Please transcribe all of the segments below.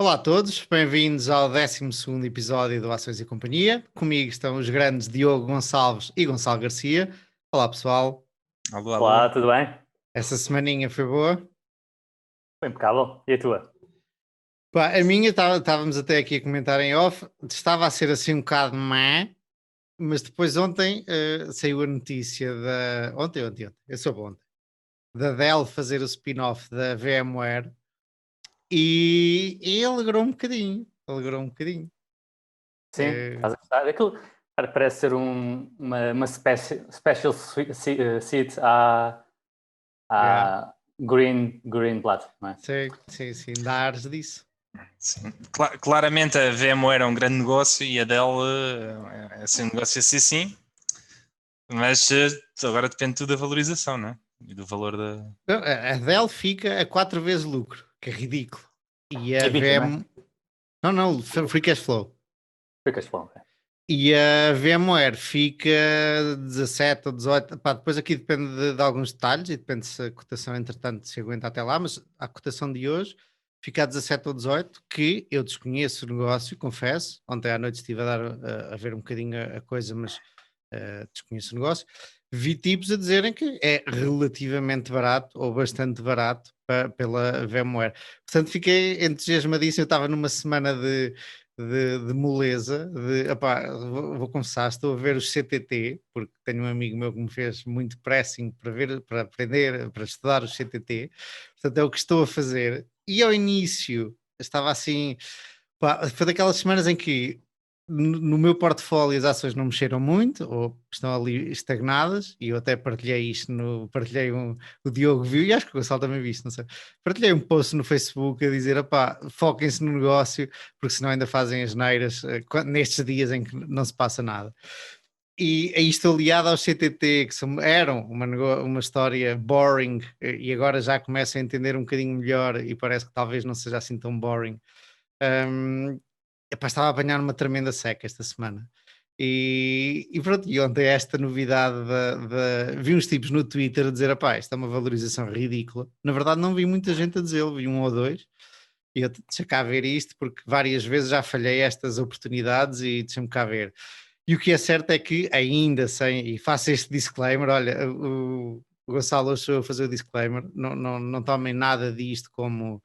Olá a todos, bem-vindos ao 12º episódio do Ações e Companhia. Comigo estão os grandes Diogo Gonçalves e Gonçalo Garcia. Olá pessoal, Alô, Olá, alô. tudo bem? essa semaninha foi boa? Foi impecável. E a tua? Pá, a minha, estávamos até aqui a comentar em off, estava a ser assim um bocado má, mas depois ontem saiu a notícia ontem, eu soube ontem, da Dell fazer o spin-off da VMware e alegrou um bocadinho, alegrou um bocadinho. Sim, estás a gostar? Aquilo parece ser uma special seat à Greenblatt, não é? Sim, dá ares disso. Sim. Claramente a VMware é um grande negócio e a Dell é assim, um negócio assim, sim. Mas agora depende tudo da valorização, não é? E do valor da. Não, a Dell fica a 4 vezes lucro, que é ridículo. E a EBITDA, não é? Não, free cash flow. Foi cash flow, ok. E a VMware fica 17 ou 18. Pá, depois aqui depende de alguns detalhes e depende se a cotação, entretanto, se aguenta até lá, mas a cotação de hoje fica a 17 ou 18, que eu desconheço o negócio, confesso. Ontem à noite estive a ver um bocadinho a coisa, mas desconheço o negócio. Vi tipos a dizerem que é relativamente barato ou bastante barato pela VMware. Portanto, fiquei entusiasmadíssimo. Eu estava numa semana de moleza, opá, vou confessar, estou a ver os CTT, porque tenho um amigo meu que me fez muito pressing para aprender, para estudar os CTT, portanto é o que estou a fazer. E ao início estava assim, pá, foi daquelas semanas em que no meu portfólio as ações não mexeram muito, ou estão ali estagnadas, e eu até partilhei isto, o Diogo viu, e acho que o Gonçalo também viu isto, não sei, partilhei um post no Facebook a dizer, opá, foquem-se no negócio, porque senão ainda fazem as neiras nestes dias em que não se passa nada. E aí estou aliado aos CTT, que eram uma história boring, e agora já começo a entender um bocadinho melhor, e parece que talvez não seja assim tão boring. Um, Epá, estava a apanhar uma tremenda seca esta semana. E pronto, e ontem esta novidade vi uns tipos no Twitter a dizer, apá, isto é uma valorização ridícula. Na verdade não vi muita gente a dizer, vi um ou dois, e eu deixa cá ver isto, porque várias vezes já falhei estas oportunidades e deixa-me cá ver. E o que é certo é que ainda sem, e faço este disclaimer, olha, o Gonçalo hoje sou eu a fazer o disclaimer, não tomem nada disto como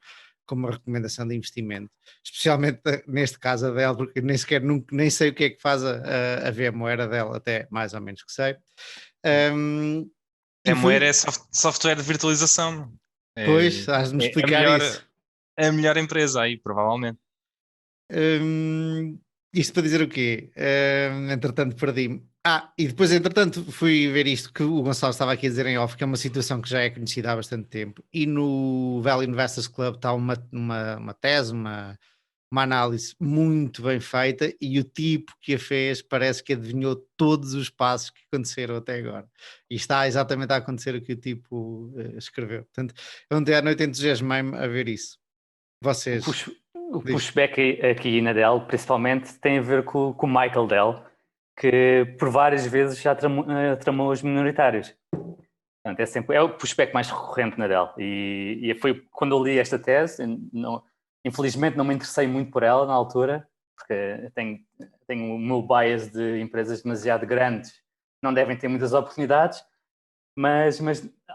uma recomendação de investimento, especialmente neste caso a dela, porque nem sequer nem sei o que é que faz a VMware dela, até mais ou menos que sei. VMware é software de virtualização. Pois, has-me explicar isso. É a melhor empresa aí, provavelmente. Isto para dizer o quê? Entretanto, perdi-me. E depois, entretanto, fui ver isto que o Gonçalo estava aqui a dizer em off, que é uma situação que já é conhecida há bastante tempo. E no Value Investors Club está uma tese, uma análise muito bem feita, e o tipo que a fez parece que adivinhou todos os passos que aconteceram até agora. E está exatamente a acontecer o que o tipo escreveu. Portanto, ontem à noite entusiasmei-me a ver isso. Vocês. O pushback aqui na Dell, principalmente, tem a ver com o Michael Dell, que por várias vezes já tramou os minoritários. Portanto, é o pushback mais recorrente na Dell. E foi quando eu li esta tese, infelizmente não me interessei muito por ela na altura, porque tenho o meu bias de empresas demasiado grandes, não devem ter muitas oportunidades, mas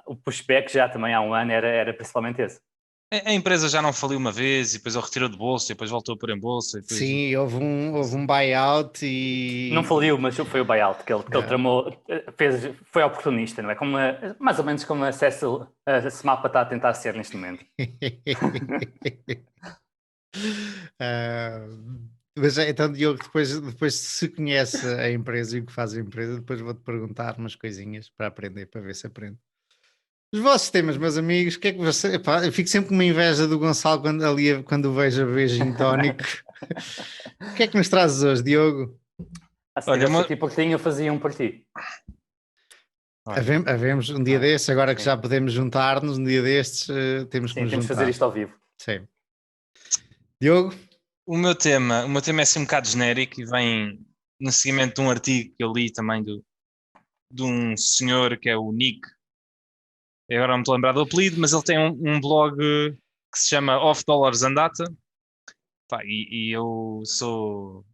o pushback já também há um ano era principalmente esse. A empresa já não faliu uma vez e depois ele retirou de bolsa e depois voltou a pôr em bolsa. Depois... Sim, houve um buyout e... Não faliu, mas foi o buyout que ele tramou, foi oportunista, não é? Mais ou menos como a Semapa está a tentar ser neste momento. Mas então, Diogo, depois se conhece a empresa e o que faz a empresa, depois vou-te perguntar umas coisinhas para aprender, para ver se aprende. Os vossos temas, meus amigos, o que é que você. Epá, eu fico sempre com uma inveja do Gonçalo quando o vejo a ver gin tónico. O que é que nos trazes hoje, Diogo? Se tivesse aqui por ti, eu fazia um por ti. Havemos um dia destes, agora que já podemos juntar-nos, um dia destes, temos que nos temos juntar. Fazer isto ao vivo. Sim. Diogo? O meu tema é assim um bocado genérico e vem no seguimento de um artigo que eu li também de um senhor que é o Nick. Eu agora não me estou a lembrar do apelido, mas ele tem um blog que se chama Off Dollars and Data Pá, e eu sou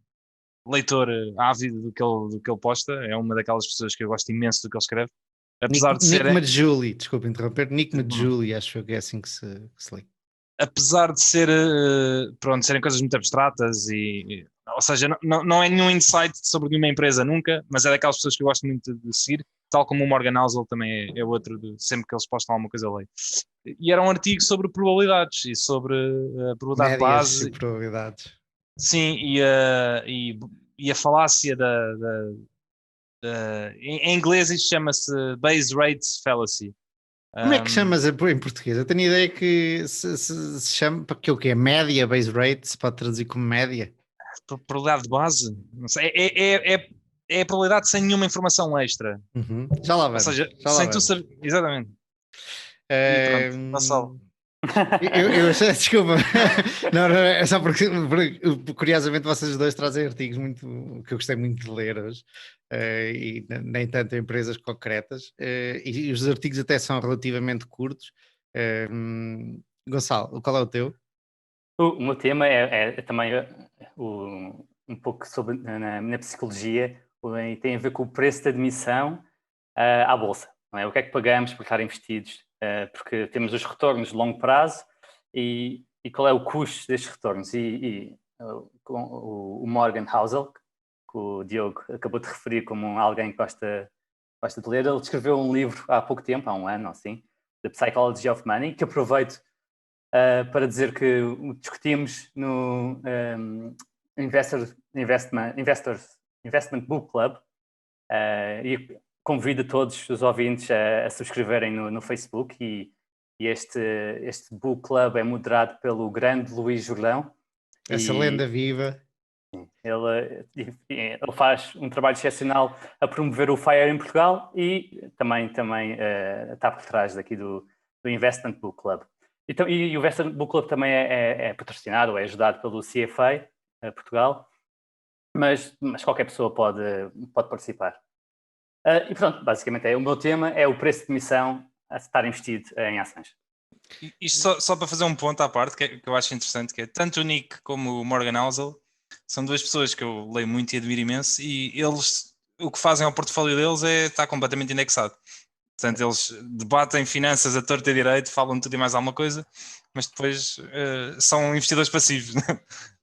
leitor ávido do que ele posta, é uma daquelas pessoas que eu gosto imenso do que ele escreve, apesar de ser, Nick Maggiuli, desculpa interromper, Nick Maggiuli, acho que é assim que se lê. apesar de ser, pronto, serem coisas muito abstratas ou seja, não é nenhum insight sobre nenhuma empresa nunca, mas é daquelas pessoas que eu gosto muito de seguir, tal como o Morgan Housel também é outro, sempre que eles postam alguma coisa eu leio. E era um artigo sobre probabilidades e sobre a probabilidade de Médias e base, probabilidades. sim, e a falácia em inglês isto chama-se base rate fallacy. Como é que chamas em português? Eu tenho a ideia que se chama, porque o que é média, base rate, se pode traduzir como média. Probabilidade de base, não sei, é a probabilidade sem nenhuma informação extra. Uhum. Já lá Ou vamos, seja, já lá sem tu vamos. saber. Exatamente. E pronto, Vassal. Desculpa, não, é só porque curiosamente vocês dois trazem artigos muito que eu gostei muito de ler hoje, e nem tanto em empresas concretas, e os artigos até são relativamente curtos. Gonçalo, qual é o teu? O meu tema é também um pouco sobre na psicologia, e tem a ver com o preço da admissão à Bolsa. Não é? O que é que pagamos por estar investidos? Porque temos os retornos de longo prazo e qual é o custo destes retornos? O Morgan Housel, que o Diogo acabou de referir como alguém que gosta de ler, ele escreveu um livro há pouco tempo, há um ano ou assim, The Psychology of Money, que aproveito para dizer que discutimos no Investment Book Club e convido todos os ouvintes a subscreverem no Facebook e este Book Club é moderado pelo grande Luís Jordão. Essa lenda viva. Ele faz um trabalho excepcional a promover o FIRE em Portugal e também está por trás daqui do Investment Book Club. E o Investment Book Club também é patrocinado, é ajudado pelo CFA Portugal, mas qualquer pessoa pode participar. E pronto, basicamente o meu tema é o preço de emissão a estar investido em ações. Isto só para fazer um ponto à parte que eu acho interessante, que é tanto o Nick como o Morgan Housel são duas pessoas que eu leio muito e admiro imenso e eles, o que fazem ao portfólio deles é estar completamente indexado. Portanto, eles debatem finanças a torta e direito, falam de tudo e mais alguma coisa, mas depois são investidores passivos.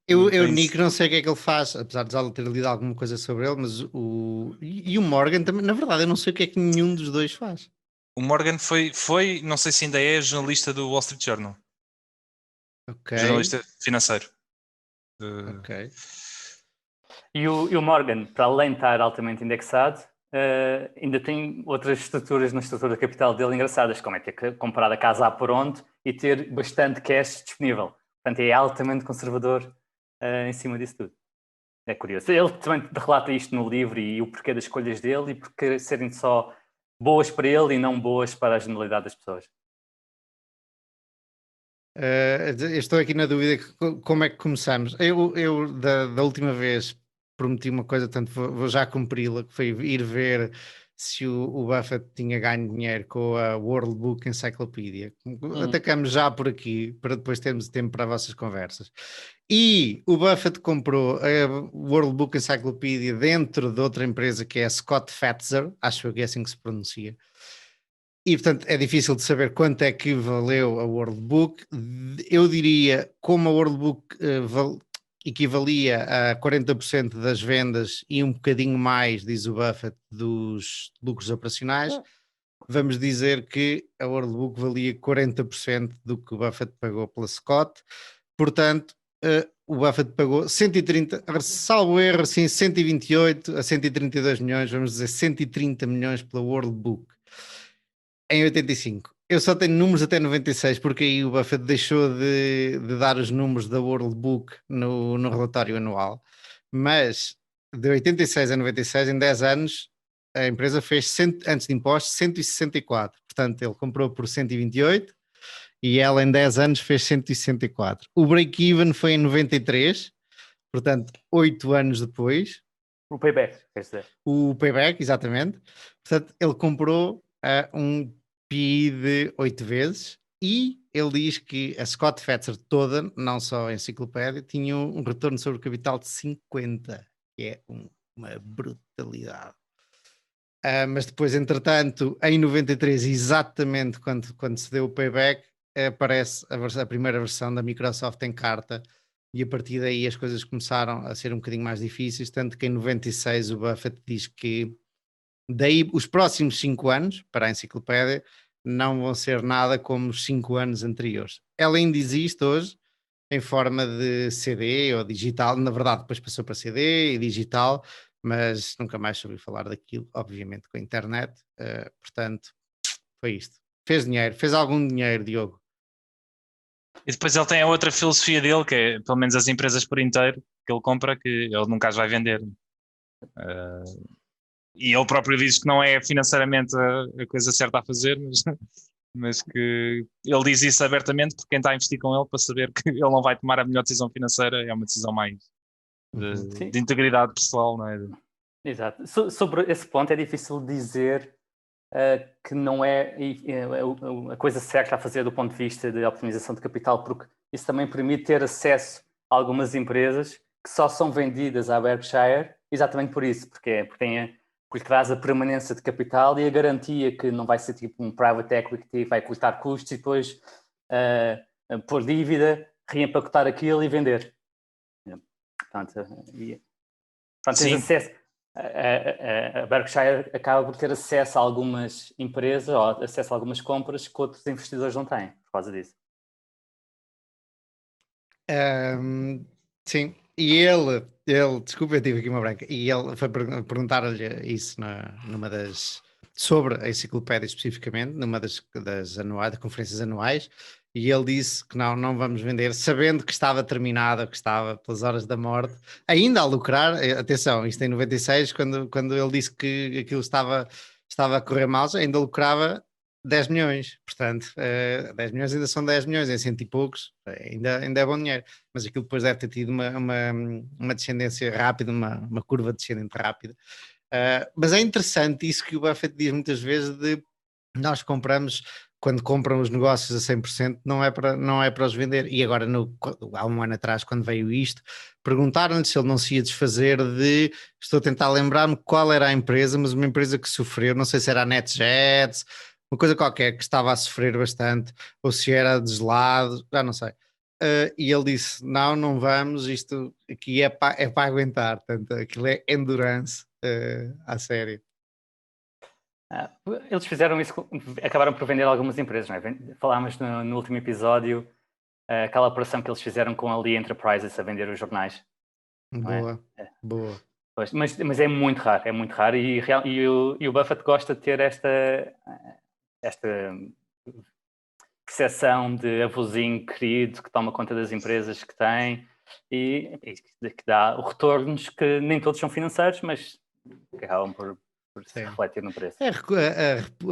Eu Nick, não sei o que é que ele faz, apesar de já ter lido alguma coisa sobre ele, mas o Morgan também, na verdade, eu não sei o que é que nenhum dos dois faz. O Morgan foi, não sei se ainda é, jornalista do Wall Street Journal. Ok. Jornalista financeiro. Ok. E o Morgan, para além de estar altamente indexado, ainda tem outras estruturas na estrutura de capital dele engraçadas, como é ter comprado a casa a pronto e ter bastante cash disponível. Portanto, é altamente conservador em cima disso tudo. É curioso. Ele também relata isto no livro e o porquê das escolhas dele e porque serem só boas para ele e não boas para a generalidade das pessoas. Eu estou aqui na dúvida como é que começamos. Eu da última vez prometi uma coisa, portanto vou já cumpri-la, que foi ir ver se o Buffett tinha ganho dinheiro com a World Book Encyclopedia. Atacamos já por aqui, para depois termos tempo para as vossas conversas. E o Buffett comprou a World Book Encyclopedia dentro de outra empresa que é a Scott Fatzer, acho que é assim que se pronuncia. E, portanto, é difícil de saber quanto é que valeu a World Book. Eu diria, como a World Book equivalia a 40% das vendas e um bocadinho mais, diz o Buffett, dos lucros operacionais, vamos dizer que a World Book valia 40% do que o Buffett pagou pela Scott. Portanto, o Buffett pagou 130, salvo erro, assim, 128 a 132 milhões, vamos dizer 130 milhões pela World Book. Em 85. Eu só tenho números até 96, porque aí o Buffett deixou de dar os números da World Book no relatório anual. Mas de 86 a 96, em 10 anos, a empresa fez, antes de impostos, 164. Portanto, ele comprou por 128 e ela em 10 anos fez 164. O break-even foi em 93, portanto, 8 anos depois. O payback, quer dizer. O payback, exatamente. Portanto, ele comprou a um PI de 8 vezes E ele diz que a Scott Fetzer toda, não só a enciclopédia, tinha um retorno sobre o capital de 50, que é uma brutalidade. Mas depois, entretanto, em 93, exatamente quando se deu o payback, aparece a primeira versão da Microsoft em carta, e a partir daí as coisas começaram a ser um bocadinho mais difíceis, tanto que em 96 o Buffett diz que daí os próximos 5 anos, para a enciclopédia, não vão ser nada como os 5 anos anteriores. Ela ainda existe hoje, em forma de CD ou digital, na verdade depois passou para CD e digital, mas nunca mais soube falar daquilo, obviamente com a internet, portanto, foi isto. Fez dinheiro, fez algum dinheiro, Diogo. E depois ele tem a outra filosofia dele, que é pelo menos as empresas por inteiro que ele compra, que ele nunca as vai vender. E ele próprio diz que não é financeiramente a coisa certa a fazer, mas que ele diz isso abertamente porque quem está a investir com ele para saber que ele não vai tomar a melhor decisão financeira, é uma decisão mais de integridade pessoal, não é? Exato. Sobre esse ponto é difícil dizer que não é a coisa certa a fazer do ponto de vista de optimização de capital, porque isso também permite ter acesso a algumas empresas que só são vendidas à Berkshire exatamente por isso, porque traz a permanência de capital e a garantia que não vai ser tipo um private equity, vai cortar custos e depois pôr dívida, reempacotar aquilo e vender. Portanto, tens acesso. A Berkshire acaba por ter acesso a algumas empresas ou acesso a algumas compras que outros investidores não têm por causa disso. Sim, e ele, desculpa, eu tive aqui uma branca, e ele foi perguntar-lhe isso numa das, sobre a enciclopédia especificamente, numa das conferências anuais, e ele disse que não vamos vender, sabendo que estava terminada, que estava pelas horas da morte, ainda a lucrar. Atenção, isto em 96, quando ele disse que aquilo estava a correr mal, ainda lucrava 10 milhões, portanto, 10 milhões ainda são 10 milhões, em cento e poucos, ainda é bom dinheiro, mas aquilo depois deve ter tido uma descendência rápida, uma curva descendente rápida. Mas é interessante isso que o Buffett diz muitas vezes de nós compramos, quando compram os negócios a 100%, não é para os vender. E agora, há um ano atrás, quando veio isto, perguntaram-lhe se ele não se ia desfazer de, estou a tentar lembrar-me qual era a empresa, mas uma empresa que sofreu, não sei se era a NetJets, uma coisa qualquer que estava a sofrer bastante, ou se era deslado, já não sei. E ele disse, não vamos, isto aqui é para aguentar, portanto, aquilo é endurance à série. Eles fizeram isso, acabaram por vender algumas empresas, não é? Falámos no último episódio aquela operação que eles fizeram com a Lee Enterprises a vender os jornais. Boa. Pois, mas é muito raro e o Buffett gosta de ter esta percepção de avôzinho querido que toma conta das empresas que tem e que dá retornos que nem todos são financeiros, mas que acabam por se refletir no preço. A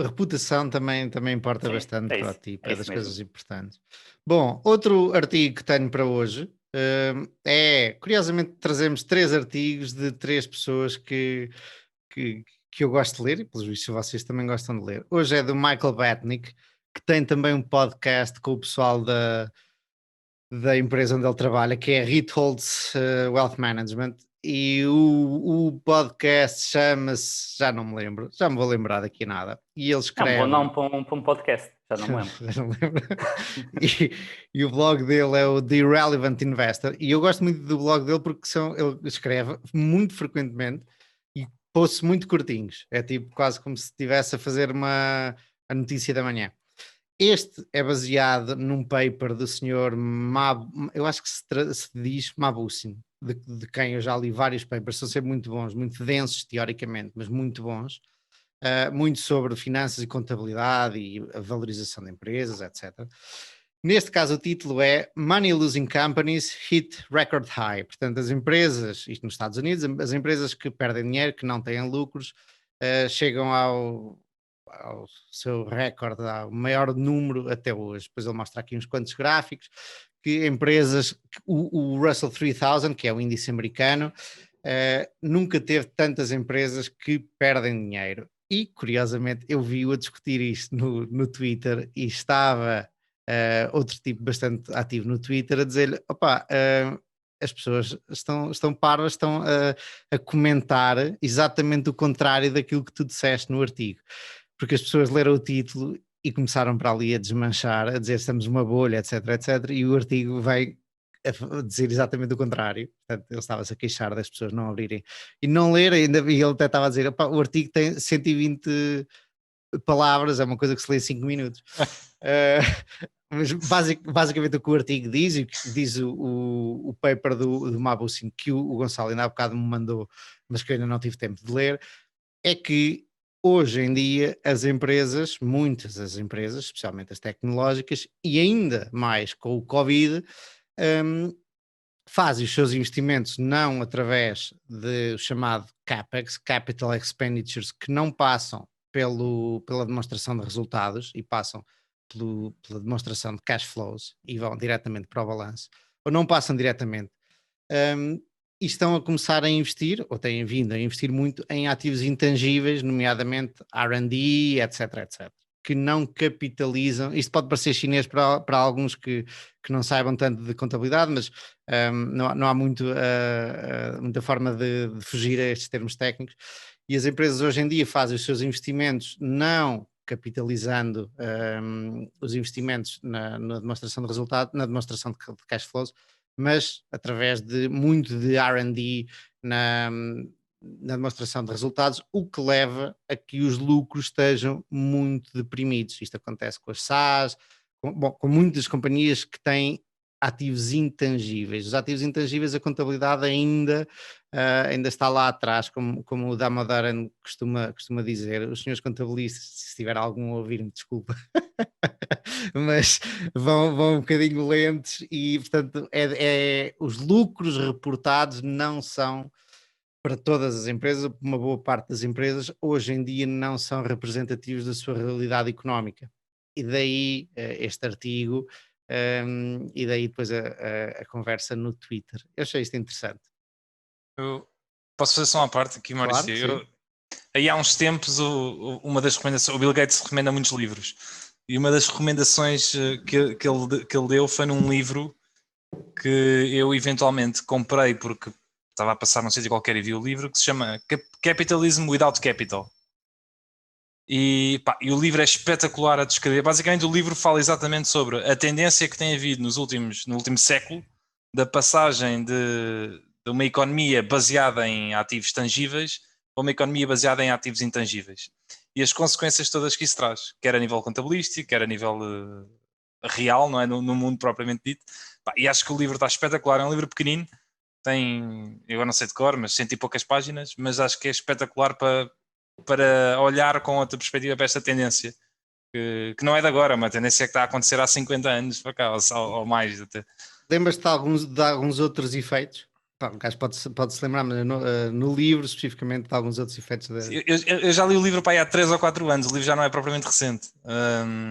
reputação também importa bastante para o tipo, é das mesmo. coisas importantes. Bom, outro artigo que tenho para hoje curiosamente, trazemos 3 artigos de 3 pessoas que eu gosto de ler, e pelos vistos vocês também gostam de ler. Hoje é do Michael Batnick, que tem também um podcast com o pessoal da empresa onde ele trabalha, que é Ritholtz Wealth Management, e o podcast chama-se, já não me lembro, já me vou lembrar daqui nada, e ele escreve... É um bom nome para um podcast, já não me lembro. Já não lembro. E o blog dele é o The Irrelevant Investor, e eu gosto muito do blog dele porque ele escreve muito frequentemente e posts muito curtinhos, é tipo quase como se estivesse a fazer a notícia da manhã. Este é baseado num paper do senhor eu acho que se diz Mabussin, de quem eu já li vários papers, são sempre muito bons, muito densos teoricamente, mas muito bons, muito sobre finanças e contabilidade e a valorização de empresas, etc. Neste caso o título é Money Losing Companies Hit Record High, portanto as empresas, isto nos Estados Unidos, as empresas que perdem dinheiro, que não têm lucros, chegam ao seu recorde, ao maior número até hoje. Depois ele mostra aqui uns quantos gráficos, que empresas, o Russell 3000, que é o índice americano, nunca teve tantas empresas que perdem dinheiro. E, curiosamente, eu vi-o a discutir isto no Twitter e estava outro tipo bastante ativo no Twitter, a dizer-lhe, opá, as pessoas estão parvas, estão a comentar exatamente o contrário daquilo que tu disseste no artigo, porque as pessoas leram o título e começaram para ali a desmanchar, a dizer estamos numa bolha, etc, etc, e o artigo vai a dizer exatamente o contrário. Portanto, ele estava-se a queixar das pessoas não abrirem e não lerem, e ele até estava a dizer, opá, o artigo tem 120 palavras, é uma coisa que se lê em 5 minutos. Mas basicamente o que o artigo diz, e o que diz o paper do Mabusin, que o Gonçalo ainda há bocado me mandou, mas que eu ainda não tive tempo de ler, é que hoje em dia as empresas, muitas das empresas, especialmente as tecnológicas, e ainda mais com o Covid, fazem os seus investimentos não através do chamado CAPEX, Capital Expenditures, que não passam pela demonstração de resultados e passam pela demonstração de cash flows e vão diretamente para o balanço, ou não passam diretamente, e estão a começar a investir, ou têm vindo a investir muito em ativos intangíveis, nomeadamente R&D, etc, etc, que não capitalizam. Isto pode parecer chinês para alguns que não saibam tanto de contabilidade, mas não há muita forma de fugir a estes termos técnicos. E as empresas hoje em dia fazem os seus investimentos não capitalizando os investimentos na demonstração de resultado, na demonstração de cash flows, mas através de muito de R&D na demonstração de resultados, o que leva a que os lucros estejam muito deprimidos. Isto acontece com as SaaS, com muitas companhias que têm ativos intangíveis. Os ativos intangíveis, a contabilidade ainda está lá atrás, como o Damodaran costuma dizer. Os senhores contabilistas, se tiver algum a ouvir-me, desculpa, mas vão um bocadinho lentos e, portanto, os lucros reportados não são para todas as empresas, uma boa parte das empresas, hoje em dia não são representativos da sua realidade económica. E daí este artigo, e daí depois a conversa no Twitter. Eu achei isto interessante. Eu posso fazer só uma parte aqui, Maurício? Claro, aí há uns tempos, uma das recomendações, o Bill Gates recomenda muitos livros, e uma das recomendações que ele deu foi num livro que eu eventualmente comprei porque estava a passar num sítio qualquer e vi o livro, que se chama Capitalism Without Capital. E o livro é espetacular a descrever. Basicamente o livro fala exatamente sobre a tendência que tem havido no último século da passagem de uma economia baseada em ativos tangíveis para uma economia baseada em ativos intangíveis. E as consequências todas que isso traz, quer a nível contabilístico, quer a nível real, não é? No mundo propriamente dito. E acho que o livro está espetacular. É um livro pequenino, tem, eu não sei de cor, mas 100 e poucas páginas, mas acho que é espetacular para olhar com outra perspectiva para esta tendência, que não é de agora, uma tendência que está a acontecer há 50 anos para cá, ou mais até. Lembras-te de alguns outros efeitos? O gajo pode-se lembrar, mas no livro especificamente de alguns outros efeitos. Eu já li o livro para aí há 3 ou 4 anos, o livro já não é propriamente recente.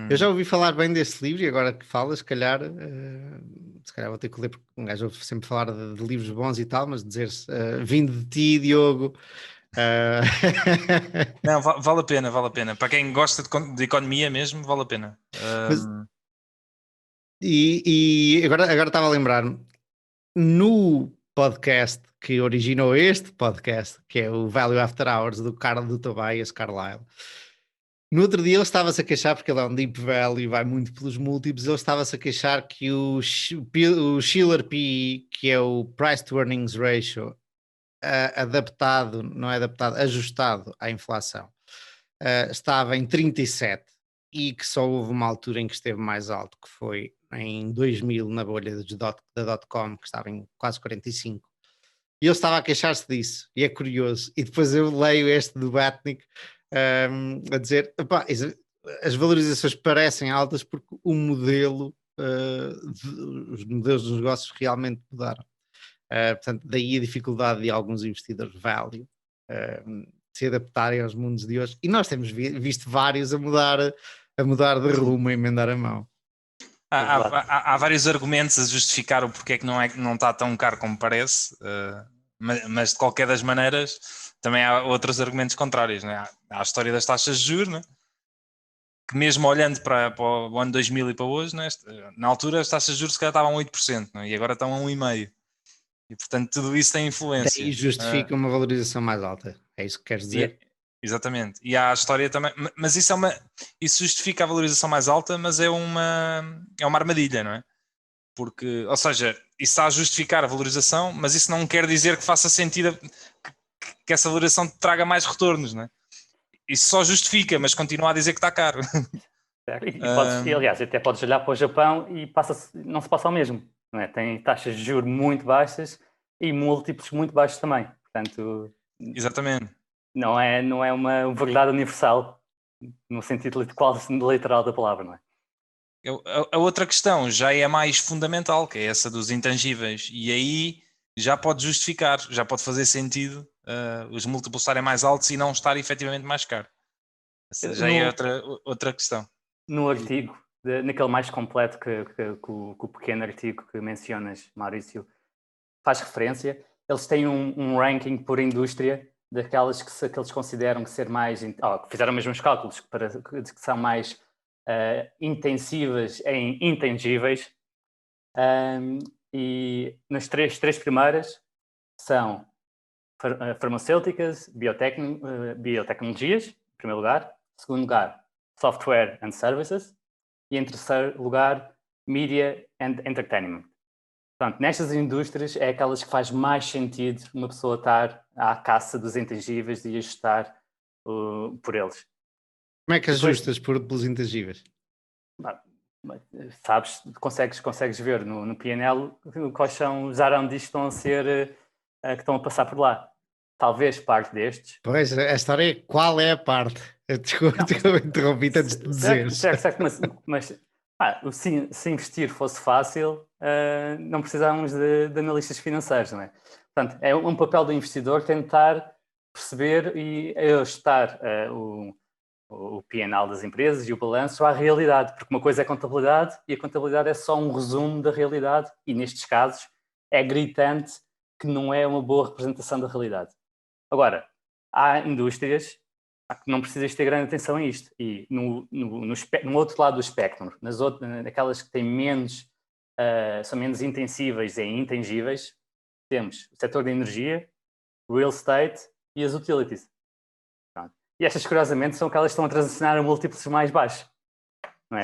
Eu já ouvi falar bem desse livro e agora que falas, se calhar vou ter que ler, porque um gajo ouve sempre falar de livros bons e tal, mas dizer-se, vindo de ti, Diogo... Não, vale a pena. Para quem gosta de economia mesmo, vale a pena. E agora estava a lembrar-me, no podcast que originou este podcast, que é o Value After Hours, do Tobias Carlyle, no outro dia ele estava-se a queixar, porque ele é um deep value e vai muito pelos múltiplos, ele estava-se a queixar que o Shiller PE, que é o Price to Earnings Ratio, ajustado à inflação, estava em 37 e que só houve uma altura em que esteve mais alto, que foi em 2000 na bolha da dot-com, que estava em quase 45. E ele estava a queixar-se disso, e é curioso. E depois eu leio este do Batnick a dizer, as valorizações parecem altas porque o modelo, os modelos dos negócios realmente mudaram. Portanto, daí a dificuldade de alguns investidores value se adaptarem aos mundos de hoje. E nós temos visto vários a mudar de rumo, a emendar a mão. Há vários argumentos a justificar o porquê que não está tão caro como parece, mas de qualquer das maneiras também há outros argumentos contrários. Né? Há a história das taxas de juros, né? que mesmo olhando para o ano 2000 e para hoje, né, na altura as taxas de juros se calhar estavam a 8%, né, e agora estão a 1,5%. E portanto tudo isso tem influência. Daí justifica uma valorização mais alta. É isso que queres dizer? Exatamente. E há a história também, mas isso justifica a valorização mais alta, mas é uma armadilha, não é? Porque, ou seja, isso está a justificar a valorização, mas isso não quer dizer que faça sentido que essa valorização traga mais retornos, não é? Isso só justifica, mas continua a dizer que está caro. E, aliás, até podes olhar para o Japão e não se passa o mesmo, não é? Tem taxas de juros muito baixas e múltiplos muito baixos também. Portanto, exatamente. Não é uma verdade universal no sentido literal da palavra, não é? A outra questão já é mais fundamental, que é essa dos intangíveis, e aí já pode justificar, já pode fazer sentido os múltiplos estarem mais altos e não estar efetivamente mais caro. Essa já é outra questão. No artigo, naquele mais completo que o pequeno artigo que mencionas, Maurício, faz referência, eles têm um ranking por indústria daquelas que eles consideram que ser mais... que fizeram mesmo os cálculos que são mais intensivas em intangíveis, e nas três primeiras são farmacêuticas, biotecnologias, em primeiro lugar. Em segundo lugar, software and services. E em terceiro lugar, media and entertainment. Portanto, nestas indústrias é aquelas que faz mais sentido uma pessoa estar à caça dos intangíveis e ajustar por eles. Como é que ajustas pelos intangíveis? Sabes, consegues ver no P&L quais são os R&Ds que estão que estão a passar por lá. Talvez parte destes. Pois, a história é qual é a parte. Desculpa, interrompi antes de dizer. Certo, mas se investir fosse fácil, não precisávamos de analistas financeiros, não é? Portanto, é um papel do investidor tentar perceber e ajustar o P&L das empresas e o balanço à realidade, porque uma coisa é contabilidade e a contabilidade é só um resumo da realidade e nestes casos é gritante que não é uma boa representação da realidade. Agora, há indústrias que não precisas ter grande atenção a isto e no outro lado do espectro, naquelas que têm são menos intensíveis em intangíveis, temos o setor da energia, real estate e as utilities. E estas, curiosamente, são aquelas que estão a transicionar a múltiplos mais baixos. Não é?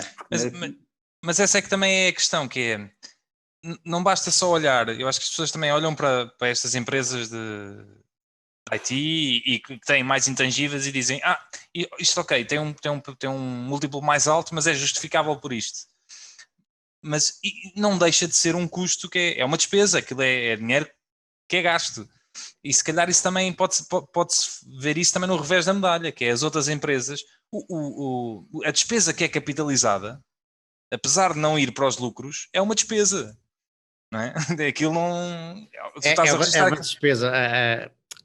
Mas essa é que também é a questão, que é, não basta só olhar, eu acho que as pessoas também olham para estas empresas de IT e que têm mais intangíveis e dizem, isto ok, tem um múltiplo mais alto, mas é justificável por isto. Mas não deixa de ser um custo que é uma despesa, aquilo é dinheiro que é gasto. E se calhar isso também pode-se ver isso também no revés da medalha, que é as outras empresas, a despesa que é capitalizada, apesar de não ir para os lucros, é uma despesa, não é? Aquilo não... É uma despesa.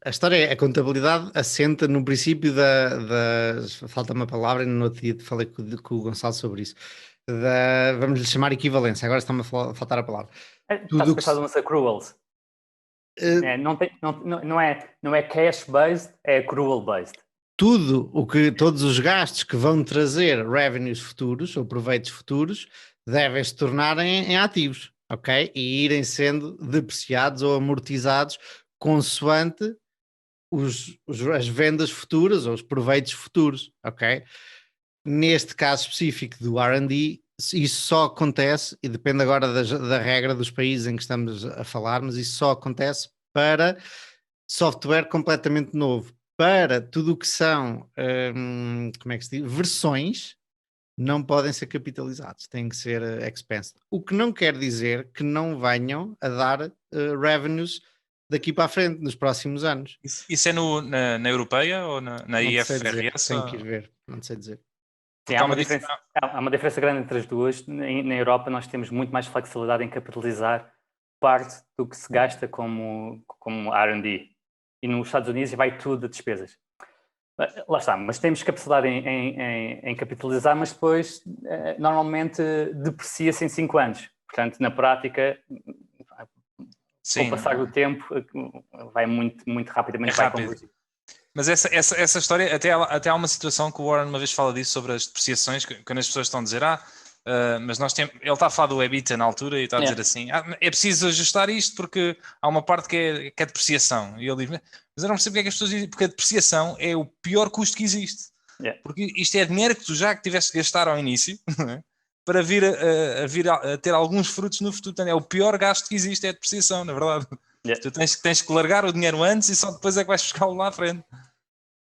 A história, a contabilidade assenta no princípio falta uma palavra, e no outro dia falei com o Gonçalo sobre isso, vamos lhe chamar equivalência, agora está-me a faltar a palavra. Está-se a pensar nos accruals. Não é cash-based, é accrual-based. Todos os gastos que vão trazer revenues futuros ou proveitos futuros devem se tornar em ativos, ok? E irem sendo depreciados ou amortizados consoante as vendas futuras ou os proveitos futuros, ok? Neste caso específico do R&D, isso só acontece, e depende agora da regra dos países em que estamos a falar, mas isso só acontece para software completamente novo. Para tudo o que são, como é que se diz? Versões, não podem ser capitalizados, têm que ser expensed. O que não quer dizer que não venham a dar revenues daqui para a frente, nos próximos anos. Isso é na europeia ou na IFRS? Tenho que ir ver, não sei dizer. Sim, há uma diferença grande entre as duas. Na Europa nós temos muito mais flexibilidade em capitalizar parte do que se gasta como R&D. E nos Estados Unidos vai tudo a despesas. Lá está, mas temos capacidade em capitalizar, mas depois normalmente deprecia-se em 5 anos. Portanto, na prática, com o passar do tempo, vai muito rapidamente. É rápido. Mas essa história, até há uma situação que o Warren uma vez fala disso, sobre as depreciações, quando as pessoas estão a dizer, mas ele está a falar do EBITDA na altura e está a dizer assim, é preciso ajustar isto porque há uma parte que é depreciação. E ele diz, mas eu não percebo porque é que as pessoas dizem, porque a depreciação é o pior custo que existe. Porque isto é dinheiro que tu já tiveste que gastar ao início, para vir a ter alguns frutos no futuro. É o pior gasto que existe, é a depreciação, na verdade. Tu tens que largar o dinheiro antes e só depois é que vais buscá-lo lá à frente.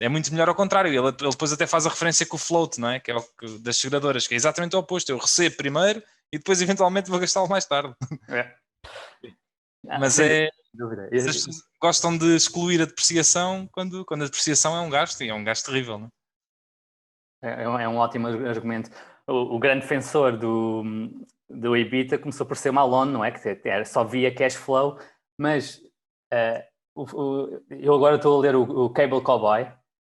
É muito melhor ao contrário. Ele depois até faz a referência com o float, não é? Que é o das seguradoras, que é exatamente o oposto. Eu recebo primeiro e depois eventualmente vou gastá-lo mais tarde. Mas as pessoas gostam de excluir a depreciação quando a depreciação é um gasto, e é um gasto terrível, não é? É um ótimo argumento. O grande defensor do EBITDA começou por ser o Malone, não é? Que só via cash flow, mas eu agora estou a ler o Cable Cowboy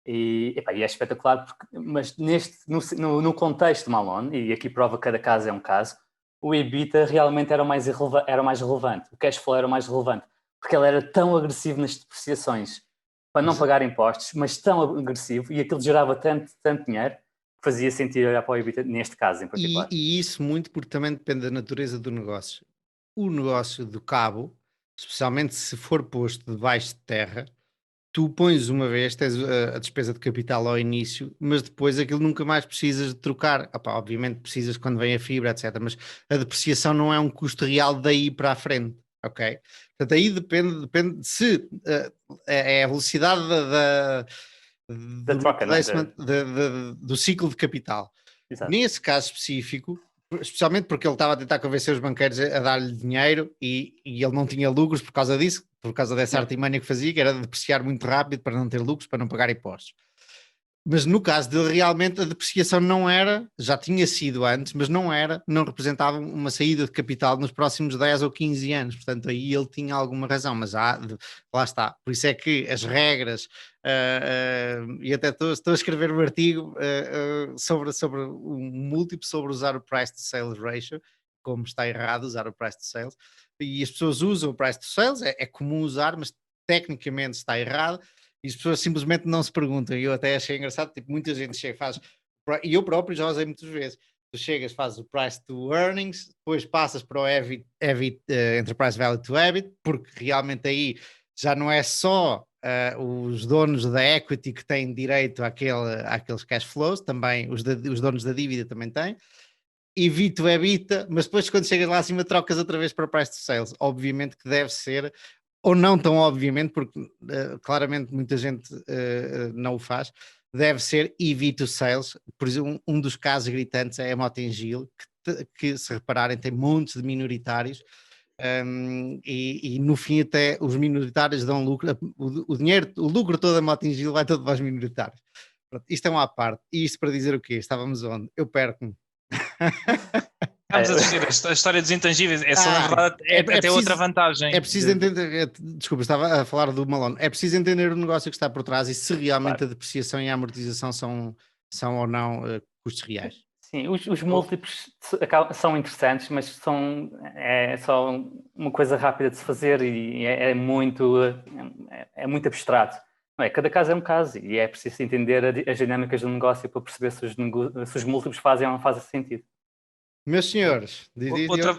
e é espetacular, mas no contexto de Malone, e aqui prova que cada caso é um caso, o EBITDA realmente era o mais relevante, o cash flow era o mais relevante, porque ele era tão agressivo nas depreciações para não pagar impostos, mas tão agressivo, e aquilo gerava tanto dinheiro, que fazia sentido olhar para o EBITDA neste caso em particular. E isso muito porque também depende da natureza do negócio. O negócio do cabo, especialmente se for posto debaixo de terra, tu pões uma vez, tens a despesa de capital ao início, mas depois aquilo nunca mais precisas de trocar. Obviamente precisas quando vem a fibra, etc. Mas a depreciação não é um custo real daí para a frente, ok? Portanto, aí depende se é a velocidade Da do troca, não é? do ciclo de capital. Exato. Nesse caso específico, especialmente porque ele estava a tentar convencer os banqueiros a dar-lhe dinheiro e ele não tinha lucros por causa disso, por causa dessa artimanha que fazia, que era depreciar muito rápido para não ter lucros, para não pagar impostos. Mas no caso dele, realmente a depreciação não era, já tinha sido antes, mas não representava uma saída de capital nos próximos 10 ou 15 anos. Portanto, aí ele tinha alguma razão, mas lá está. Por isso é que as regras, e até estou a escrever um artigo sobre um múltiplo, sobre usar o price to sales ratio, como está errado usar o price to sales, e as pessoas usam o price to sales, é comum usar, mas tecnicamente está errado. E as pessoas simplesmente não se perguntam. E eu até achei engraçado, tipo, muita gente chega, faz, e eu próprio já usei muitas vezes. Tu chegas, fazes o price to earnings, depois passas para o enterprise value to EBIT, porque realmente aí já não é só os donos da equity que têm direito àqueles cash flows, também os donos da dívida também têm. Evito EBITDA, mas depois quando chegas lá acima trocas outra vez para o price to sales. Obviamente que deve ser, ou não tão obviamente, porque claramente muita gente não o faz, deve ser EV to sales. Por exemplo, um dos casos gritantes é a Motengil, que se repararem tem montes de minoritários, e no fim até os minoritários dão lucro, o dinheiro, o lucro todo da Motengil vai todo para os minoritários. Pronto, isto é uma à parte. E isto para dizer o quê? Estávamos onde? Eu perco-me. Estamos a dizer, a história dos intangíveis é só, na verdade, até preciso, outra vantagem. É preciso entender, desculpa, estava a falar do Malone, é preciso entender o negócio que está por trás e se realmente a depreciação e a amortização são ou não custos reais. Sim, os múltiplos são interessantes, mas é só uma coisa rápida de se fazer e é muito abstrato. Não é? Cada caso é um caso e é preciso entender as dinâmicas do negócio para perceber se os múltiplos fazem ou não fazem sentido. Meus senhores,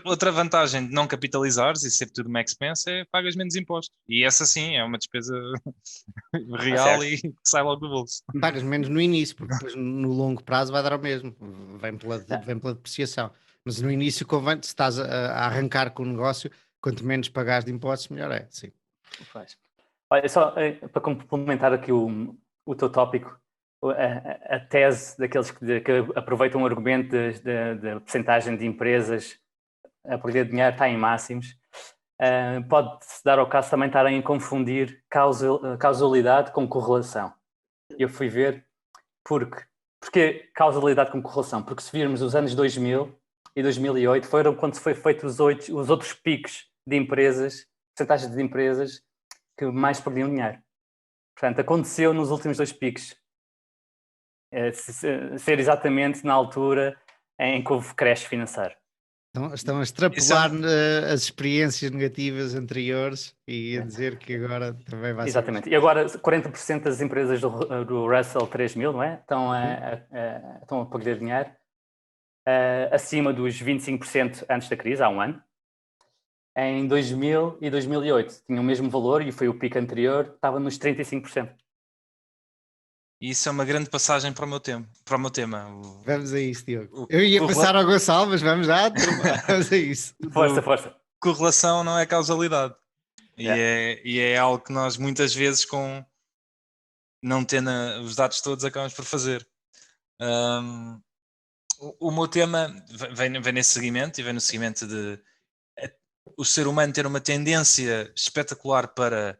outra vantagem de não capitalizares e ser tudo uma expense é pagas menos impostos. E essa sim é uma despesa real e que sai logo do bolso. Pagas menos no início, porque depois no longo prazo vai dar o mesmo, vem pela depreciação. Mas no início convém, se estás a arrancar com o negócio, quanto menos pagares de impostos, melhor é. Sim. Olha, só para complementar aqui o teu tópico, a tese daqueles que aproveitam o argumento da percentagem de empresas a perder dinheiro está em máximos, pode-se dar ao caso também estarem a confundir causalidade com correlação. Eu fui ver porque causalidade com correlação, porque se virmos os anos 2000 e 2008 foram quando foi feito os outros picos de empresas, percentagens de empresas que mais perdiam dinheiro. Portanto, aconteceu nos últimos dois picos. Ser exatamente na altura em que houve crash financeiro. Estão a extrapolar as experiências negativas anteriores e a dizer que agora também vai ser. Exatamente. E agora 40% das empresas do Russell 3000, não é? Estão a perder dinheiro acima dos 25% antes da crise, há um ano. Em 2000 e 2008 tinha o mesmo valor e foi o pico anterior, estava nos 35%. E isso é uma grande passagem para o meu tema. Vamos a isso, Diogo. Eu ia passar ao Gonçalo, mas vamos lá, vamos a isso. Força. Correlação não é causalidade. E é algo que nós muitas vezes, com não tendo os dados todos, acabamos por fazer. O meu tema vem nesse seguimento, e vem no seguimento de o ser humano ter uma tendência espetacular para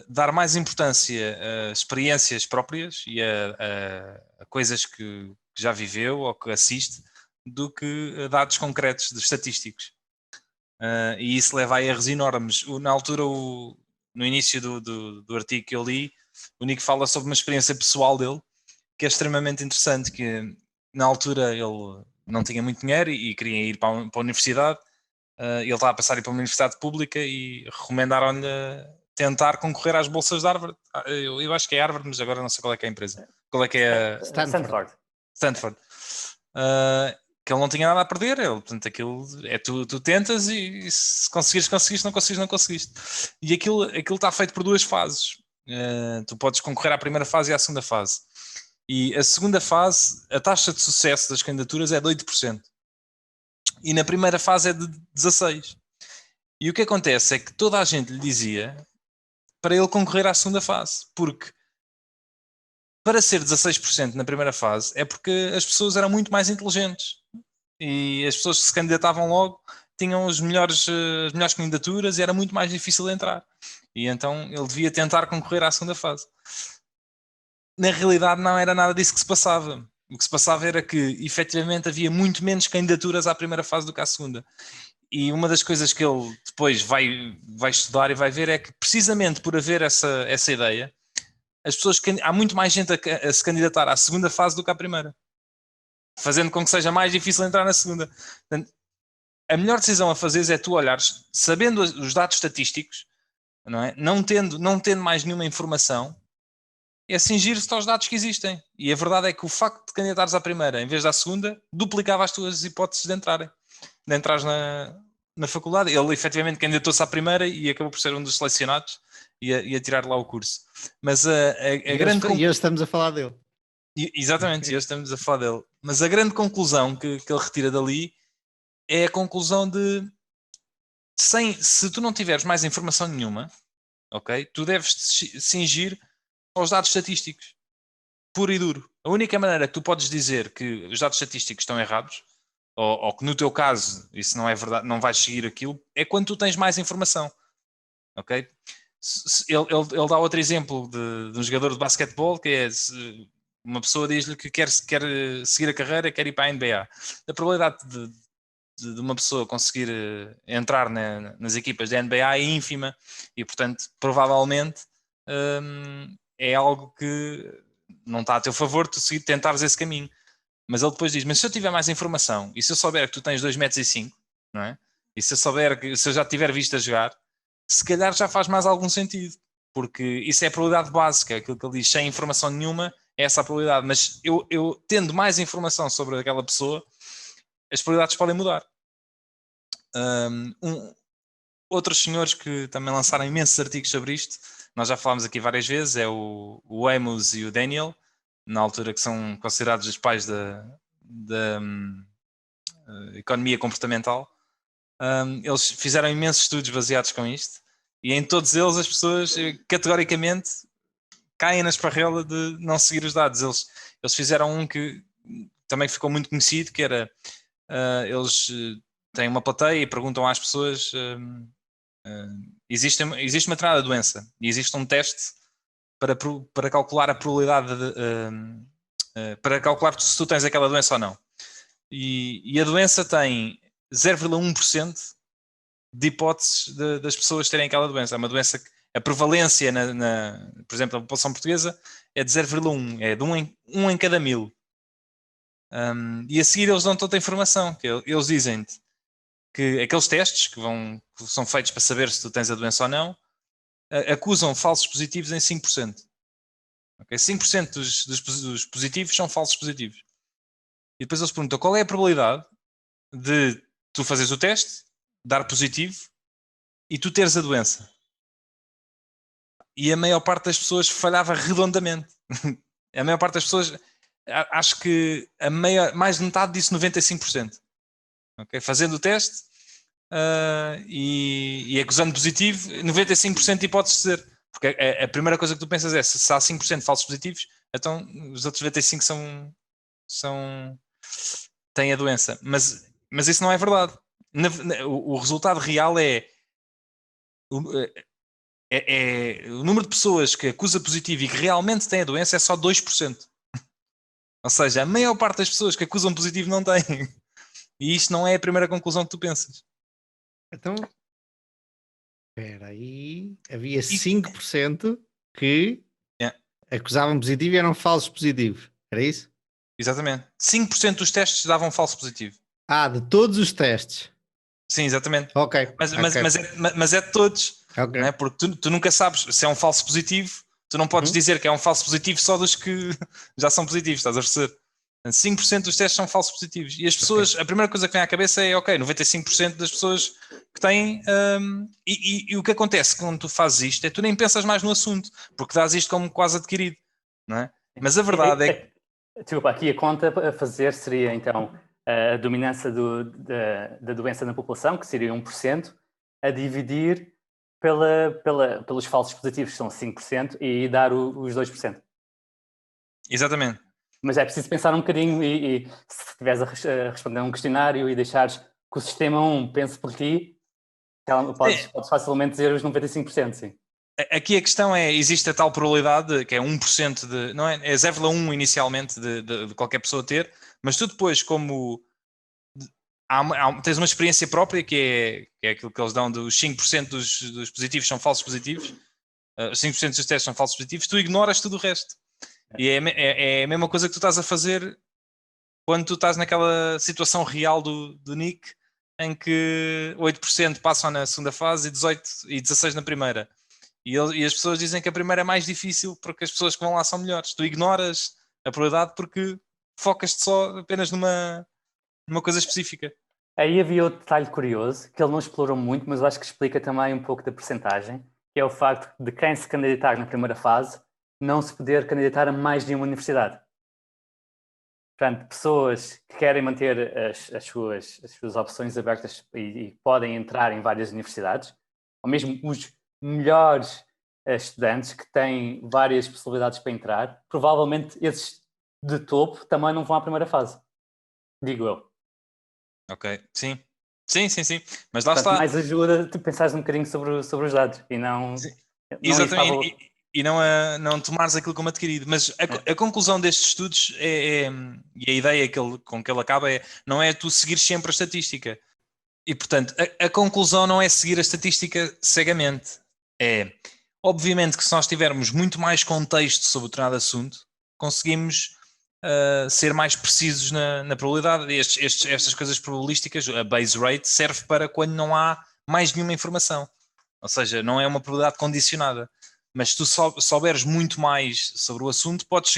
dar mais importância a experiências próprias e a coisas que já viveu ou que assiste, do que a dados concretos, de estatísticos. E isso leva a erros enormes. Na altura, no início do artigo que eu li, o Nick fala sobre uma experiência pessoal dele, que é extremamente interessante, que na altura ele não tinha muito dinheiro e queria ir para a universidade. Ele estava a passar a ir para uma universidade pública e recomendaram-lhe tentar concorrer às bolsas de Harvard. Eu acho que é Harvard, mas agora não sei qual é que é a empresa. Qual é que é? Stanford. Que ele não tinha nada a perder. Portanto, aquilo é tu tentas e se conseguires, conseguiste, não conseguires, não conseguiste. E aquilo está feito por duas fases. Tu podes concorrer à primeira fase e à segunda fase. E a segunda fase, a taxa de sucesso das candidaturas é de 8%. E na primeira fase é de 16%. E o que acontece é que toda a gente lhe dizia para ele concorrer à segunda fase, porque para ser 16% na primeira fase é porque as pessoas eram muito mais inteligentes e as pessoas que se candidatavam logo tinham as melhores candidaturas e era muito mais difícil de entrar. E então ele devia tentar concorrer à segunda fase. Na realidade não era nada disso que se passava. O que se passava era que efetivamente havia muito menos candidaturas à primeira fase do que à segunda. E uma das coisas que ele depois vai estudar e vai ver é que, precisamente por haver essa ideia, as pessoas, há muito mais gente a se candidatar à segunda fase do que à primeira, fazendo com que seja mais difícil entrar na segunda. Portanto, a melhor decisão a fazer é tu olhares, sabendo os dados estatísticos, não tendo mais nenhuma informação, é cingir-se aos dados que existem. E a verdade é que o facto de candidatares à primeira em vez da segunda duplicava as tuas hipóteses de entrares na faculdade. Ele efetivamente candidatou-se à primeira e acabou por ser um dos selecionados e a tirar lá o curso. Mas E hoje estamos a falar dele. Exatamente, hoje estamos a falar dele. Mas a grande conclusão que ele retira dali é a conclusão de se tu não tiveres mais informação nenhuma, ok, tu deves cingir aos dados estatísticos, puro e duro. A única maneira que tu podes dizer que os dados estatísticos estão errados, ou que no teu caso isso não é verdade, não vais seguir aquilo, é quando tu tens mais informação. Ok? Ele dá outro exemplo de um jogador de basquetebol, que é uma pessoa diz-lhe que quer seguir a carreira, quer ir para a NBA. A probabilidade de uma pessoa conseguir entrar nas equipas da NBA é ínfima e, portanto, provavelmente é algo que não está a teu favor tu tentares esse caminho. Mas ele depois diz, mas se eu tiver mais informação e se eu souber que tu tens 2,5 m, não é? E se eu já tiver visto a jogar, se calhar já faz mais algum sentido, porque isso é a probabilidade básica, aquilo que ele diz, sem informação nenhuma é essa a probabilidade, mas eu tendo mais informação sobre aquela pessoa, as probabilidades podem mudar. Outros senhores que também lançaram imensos artigos sobre isto, nós já falámos aqui várias vezes, é o Amos e o Daniel, na altura, que são considerados os pais da economia comportamental. Eles fizeram imensos estudos baseados com isto e em todos eles as pessoas categoricamente caem na esparrela de não seguir os dados. Eles fizeram um que também ficou muito conhecido, que era eles têm uma plateia e perguntam às pessoas existe uma determinada doença e existe um teste para calcular a probabilidade para calcular se tu tens aquela doença ou não. E a doença tem 0,1% de hipóteses das pessoas terem aquela doença. É uma doença que a prevalência, por exemplo, na população portuguesa é de 0,1, é de 1 em cada 1000. E a seguir eles dão toda a informação, que eles dizem-te que aqueles testes que são feitos para saber se tu tens a doença ou não, acusam falsos positivos em 5%. Okay? 5% dos positivos são falsos positivos. E depois eles perguntam qual é a probabilidade de tu fazeres o teste, dar positivo e tu teres a doença. E a maior parte das pessoas falhava redondamente. A maior parte das pessoas, acho que mais de metade disse 95%. Okay? Fazendo o teste e acusando positivo, 95% de hipóteses de ser. Porque a primeira coisa que tu pensas é, se há 5% de falsos positivos, então os outros 95% têm a doença. Mas isso não é verdade. O resultado real é o número de pessoas que acusa positivo e que realmente têm a doença é só 2%. Ou seja, a maior parte das pessoas que acusam positivo não têm. E isto não é a primeira conclusão que tu pensas. Então, espera aí, havia 5% que acusavam positivo e eram falsos positivos. Era isso? Exatamente. 5% dos testes davam falso positivo. De todos os testes. Sim, exatamente. Ok. Mas é de todos. Okay. Não é? Porque tu nunca sabes se é um falso positivo. Tu não podes dizer que é um falso positivo só dos que já são positivos, estás a perceber? 5% dos testes são falsos positivos. E as pessoas, a primeira coisa que vem à cabeça é 95% das pessoas que têm. E o que acontece quando tu fazes isto é que tu nem pensas mais no assunto, porque dás isto como quase adquirido. Não é? Mas a verdade é que. Desculpa, aqui a conta a fazer seria então a dominância da doença na população, que seria 1%, a dividir pelos falsos positivos, que são 5%, e dar os 2%. Exatamente. Mas é preciso pensar um bocadinho e se estiveres a responder a um questionário e deixares que o sistema 1 pense por ti, podes facilmente dizer os 95%, sim. Aqui a questão é, existe a tal probabilidade, que é 1% de, não é? É 0,1 inicialmente de qualquer pessoa ter, mas tu depois, como tens uma experiência própria, que é aquilo que eles dão dos 5% dos positivos são falsos positivos, 5% dos testes são falsos positivos, tu ignoras tudo o resto. E é a mesma coisa que tu estás a fazer quando tu estás naquela situação real do Nick, em que 8% passam na segunda fase e 18 e 16 na primeira. E as pessoas dizem que a primeira é mais difícil porque as pessoas que vão lá são melhores. Tu ignoras a probabilidade porque focas-te só apenas numa coisa específica. Aí havia outro detalhe curioso, que ele não explorou muito, mas eu acho que explica também um pouco da percentagem, que é o facto de quem se candidatar na primeira fase não se poder candidatar a mais de uma universidade. Portanto, pessoas que querem manter as suas opções abertas e podem entrar em várias universidades, ou mesmo os melhores estudantes que têm várias possibilidades para entrar, provavelmente esses de topo também não vão à primeira fase. Digo eu. Ok, sim. Sim. Mas lá Portanto, está. mais ajuda tu pensares um bocadinho sobre os dados e não... Exatamente. E não tomares aquilo como adquirido. Mas a conclusão destes estudos e a ideia com que ele acaba não é tu seguir sempre a estatística. E, portanto, a conclusão não é seguir a estatística cegamente. É, obviamente que se nós tivermos muito mais contexto sobre determinado assunto, conseguimos ser mais precisos na probabilidade. Estas coisas probabilísticas, a base rate, serve para quando não há mais nenhuma informação. Ou seja, não é uma probabilidade condicionada. Mas se tu souberes muito mais sobre o assunto, podes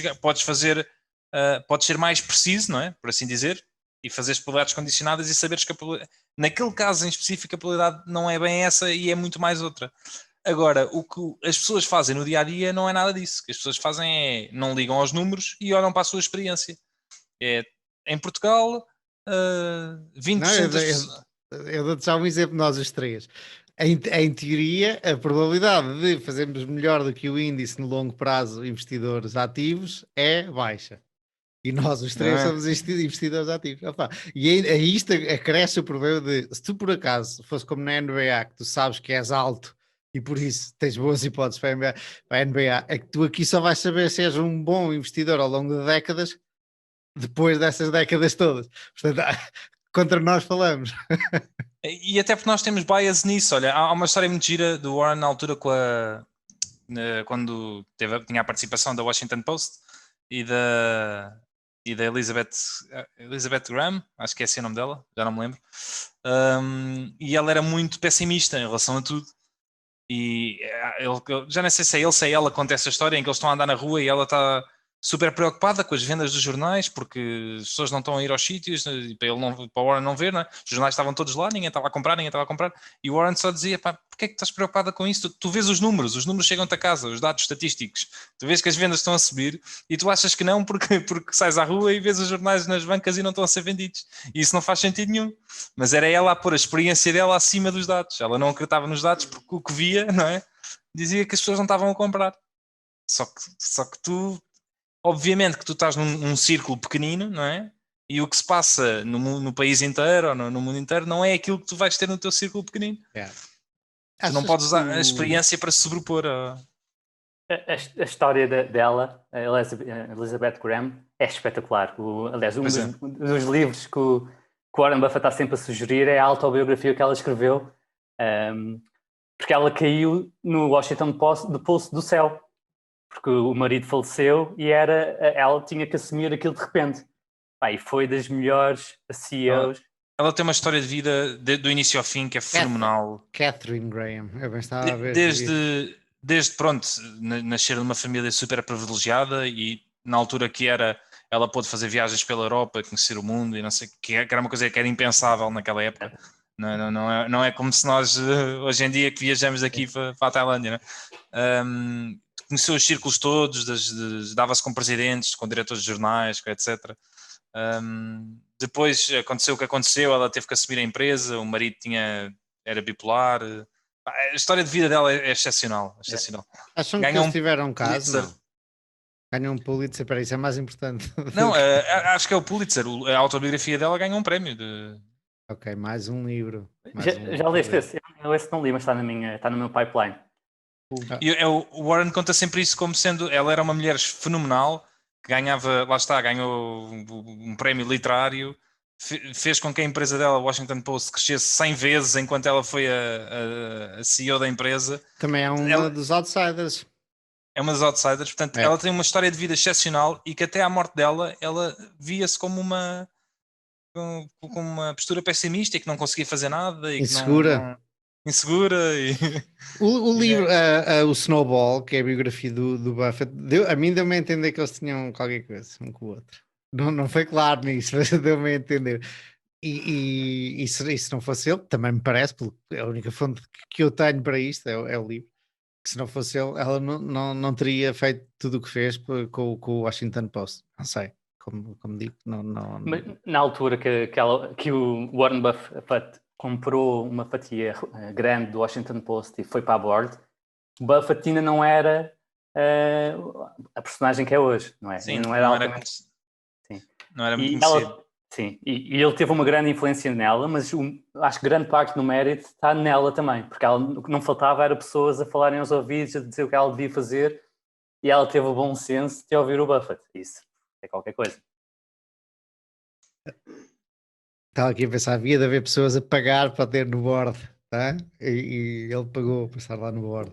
ser mais preciso, não é? Por assim dizer, e fazer probabilidades condicionadas e saberes que naquele caso em específico a probabilidade não é bem essa e é muito mais outra. Agora, o que as pessoas fazem no dia-a-dia não é nada disso. O que as pessoas fazem é não ligam aos números e olham para a sua experiência. Em Portugal, 20% das pessoas... Eu dou-te já um exemplo, nós os três. Em teoria, a probabilidade de fazermos melhor do que o índice no longo prazo investidores ativos é baixa. E nós os três somos investidores ativos. Opa, e a isto acresce o problema de, se tu por acaso fosse como na NBA, que tu sabes que és alto e por isso tens boas hipóteses para a NBA, é que tu aqui só vais saber se és um bom investidor ao longo de décadas, depois dessas décadas todas. Portanto, contra nós falamos. E até porque nós temos bias nisso. Olha, há uma história muito gira do Warren na altura quando tinha a participação da Washington Post e e da Elizabeth Graham, acho que é esse o nome dela, já não me lembro. E ela era muito pessimista em relação a tudo. E já não sei se é ele, se é ela, conta essa história em que eles estão a andar na rua e ela está super preocupada com as vendas dos jornais porque as pessoas não estão a ir aos sítios e para o Warren não ver, não é? Os jornais estavam todos lá, ninguém estava a comprar e o Warren só dizia, pá, porquê é que estás preocupada com isso? Tu vês os números chegam-te a casa, os dados estatísticos, tu vês que as vendas estão a subir e tu achas que não porque sais à rua e vês os jornais nas bancas e não estão a ser vendidos, e isso não faz sentido nenhum. Mas era ela a pôr a experiência dela acima dos dados, ela não acreditava nos dados porque o que via, não é? Dizia que as pessoas não estavam a comprar. Só que tu, obviamente que tu estás num círculo pequenino, não é? E o que se passa no país inteiro ou no mundo inteiro não é aquilo que tu vais ter no teu círculo pequenino. Tu não podes usar a experiência para se sobrepor a... A história dela, a Elizabeth Graham, é espetacular. Aliás, um dos livros que o Warren Buffett está sempre a sugerir é a autobiografia que ela escreveu, porque ela caiu no Washington Post do céu, porque o marido faleceu e ela tinha que assumir aquilo de repente. E foi das melhores CEOs. Ela tem uma história de vida do início ao fim que é fenomenal. Catherine Graham, eu bem estava a ver. Desde pronto, nascer numa família super privilegiada e na altura que ela pôde fazer viagens pela Europa, conhecer o mundo e não sei, que era uma coisa que era impensável naquela época. Não é como se nós hoje em dia que viajamos aqui para a Tailândia, não? Conheceu os círculos todos, dava-se com presidentes, com diretores de jornais, etc. Depois aconteceu o que aconteceu, ela teve que assumir a empresa, o marido era bipolar. A história de vida dela é excepcional. Acham que eles tiveram um caso? Não. Ganham um Pulitzer, para isso é mais importante. Não, acho que é o Pulitzer, a autobiografia dela ganhou um prémio. Ok, mais um livro. Já leste esse? Eu esse não li, mas está no meu pipeline. O Warren conta sempre isso como sendo, ela era uma mulher fenomenal, que ganhou um prémio literário, fez com que a empresa dela, Washington Post, crescesse 100 vezes enquanto ela foi a CEO da empresa. Também é uma dos outsiders. É uma dos outsiders, portanto, ela tem uma história de vida excepcional e que até à morte dela, ela via-se como com uma postura pessimista e que não conseguia fazer nada. E insegura. Insegura e... O livro, o Snowball, que é a biografia do Buffett, deu-me a entender que eles tinham qualquer coisa um com o outro. Não foi claro nisso, mas deu-me a entender. E se não fosse ele, também me parece, porque é a única fonte que eu tenho para isto é o livro, que se não fosse ele, ela não teria feito tudo o que fez com o Washington Post. Não sei, como digo, não. Mas na altura que o Warren Buffett comprou uma fatia grande do Washington Post e foi para a board, Buffett ainda não era a personagem que é hoje, não é? Sim, não era muito conhecido. Sim, e ele teve uma grande influência nela, mas acho que grande parte do mérito está nela também, porque ela não faltava era pessoas a falarem aos ouvidos, a dizer o que ela devia fazer, e ela teve o bom senso de ouvir o Buffett. Isso é qualquer coisa. Estava aqui a pensar, havia de haver pessoas a pagar para ter no board, tá? E ele pagou para estar lá no board.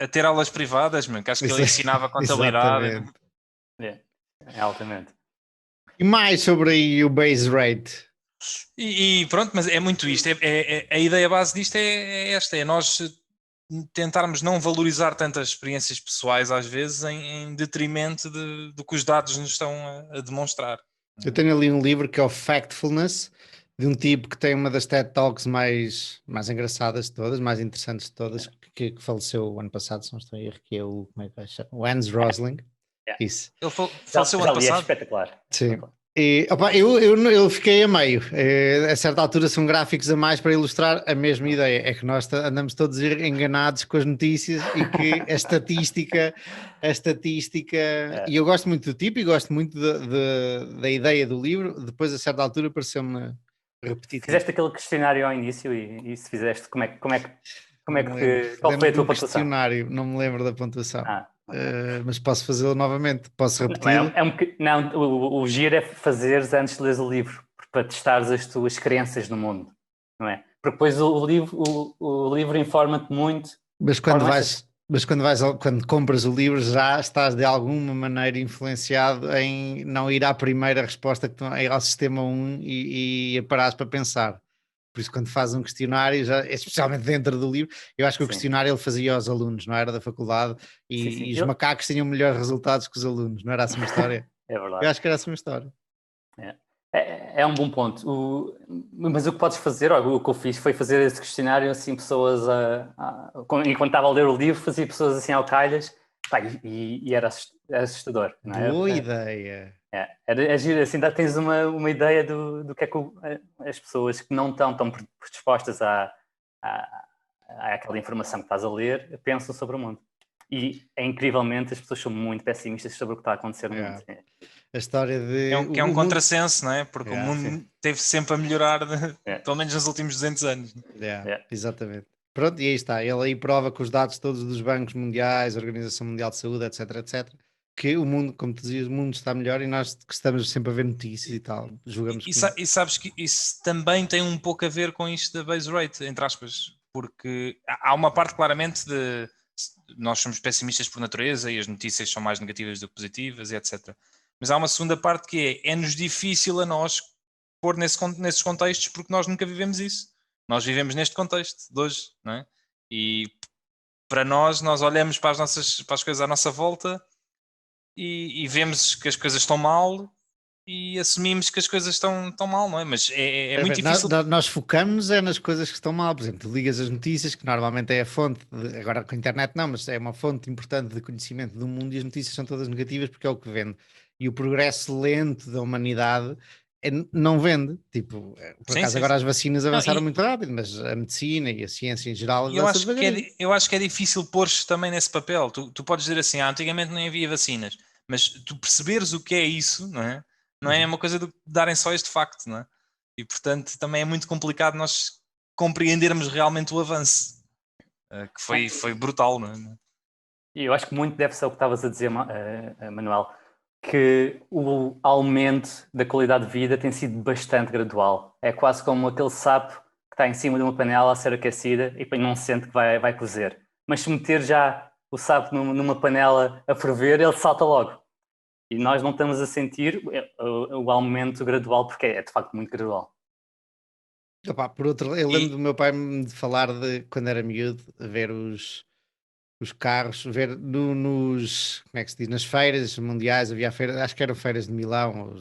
A ter aulas privadas, que acho que ele ensinava contabilidade. É altamente. E mais sobre aí o base rate? E pronto, mas é muito isto. A ideia base disto é esta, é nós tentarmos não valorizar tantas experiências pessoais às vezes em detrimento do que os dados nos estão a demonstrar. Eu tenho ali um livro que é o Factfulness, de um tipo que tem uma das TED Talks mais engraçadas de todas, mais interessantes de todas, que faleceu o ano passado, se não estou a erro, que é o Hans Rosling. Isso. Ele faleceu o ano passado? É espetacular. Sim. E, eu fiquei a meio. A certa altura são gráficos a mais para ilustrar a mesma ideia. É que nós andamos todos enganados com as notícias e que a estatística e eu gosto muito do tipo e gosto muito da ideia do livro. Depois a certa altura pareceu-me repetitivo. Fizeste aquele questionário ao início e se fizeste, qual foi a tua pontuação? Não me lembro da pontuação. Mas posso fazê-lo novamente, posso repetir. O giro é fazeres antes de ler o livro, para testares as tuas crenças no mundo, não é? Porque depois o livro informa-te muito. Mas quando Mas quando compras o livro já estás de alguma maneira influenciado em não ir à primeira resposta, ir ao sistema 1 e parares para pensar. Por isso, quando fazes um questionário, já, especialmente dentro do livro, eu acho que o Sim, questionário ele fazia aos alunos, não era da faculdade, sim. e os macacos tinham melhores resultados que os alunos, não era assim uma história? É Eu verdade. acho que era assim uma história. É um bom ponto. Mas o que podes fazer, olha, o que eu fiz foi fazer esse questionário assim, pessoas enquanto estava a ler o livro, fazia pessoas assim ao calhas, pá, e era assustador, não é? Boa ideia. É giro, assim, tens uma ideia do que é que as pessoas que não estão tão predispostas àquela informação que estás a ler pensam sobre o mundo. E incrivelmente as pessoas são muito pessimistas sobre o que está a acontecer no mundo. A história de... Que é um o contrassenso, não é? Porque o mundo sim. teve sempre a melhorar, pelo menos nos últimos 200 anos. Exatamente. Pronto, e aí está. Ele aí prova com os dados todos dos bancos mundiais, Organização Mundial de Saúde, etc, etc, que o mundo, como tu dizias, o mundo está melhor e nós que estamos sempre a ver notícias e tal, julgamos que... E sabes que isso também tem um pouco a ver com isto da base rate, entre aspas, porque há uma parte claramente de nós somos pessimistas por natureza e as notícias são mais negativas do que positivas e etc. Mas há uma segunda parte que é-nos difícil a nós pôr nesses contextos porque nós nunca vivemos isso. Nós vivemos neste contexto de hoje, não é? E para nós olhamos para as coisas à nossa volta e vemos que as coisas estão mal e assumimos que as coisas estão mal, não é? Mas é muito difícil. Nós focamos nas coisas que estão mal. Por exemplo, tu ligas as notícias, que normalmente é a fonte, agora com a internet não, mas é uma fonte importante de conhecimento do mundo e as notícias são todas negativas porque é o que vende. E o progresso lento da humanidade não vende. Tipo, por acaso agora as vacinas avançaram muito rápido, mas a medicina e a ciência em geral avança devagarinho. Eu acho que é difícil pôr-se também nesse papel. Tu podes dizer assim, antigamente nem havia vacinas, mas tu perceberes o que é isso, não é? Não é uma coisa de darem só este facto, não é? E portanto também é muito complicado nós compreendermos realmente o avanço, que foi brutal, não é? E eu acho que muito deve ser o que estavas a dizer, Manuel, que o aumento da qualidade de vida tem sido bastante gradual. É quase como aquele sapo que está em cima de uma panela a ser aquecida e depois não sente que vai cozer. Mas se meter já o sapo numa panela a ferver, ele salta logo. E nós não estamos a sentir o aumento gradual, porque é de facto muito gradual. Opa, por outro, eu lembro do meu pai me de falar de quando era miúdo, ver os carros, ver nos, como é que se diz, nas feiras mundiais, havia feiras, acho que eram feiras de Milão,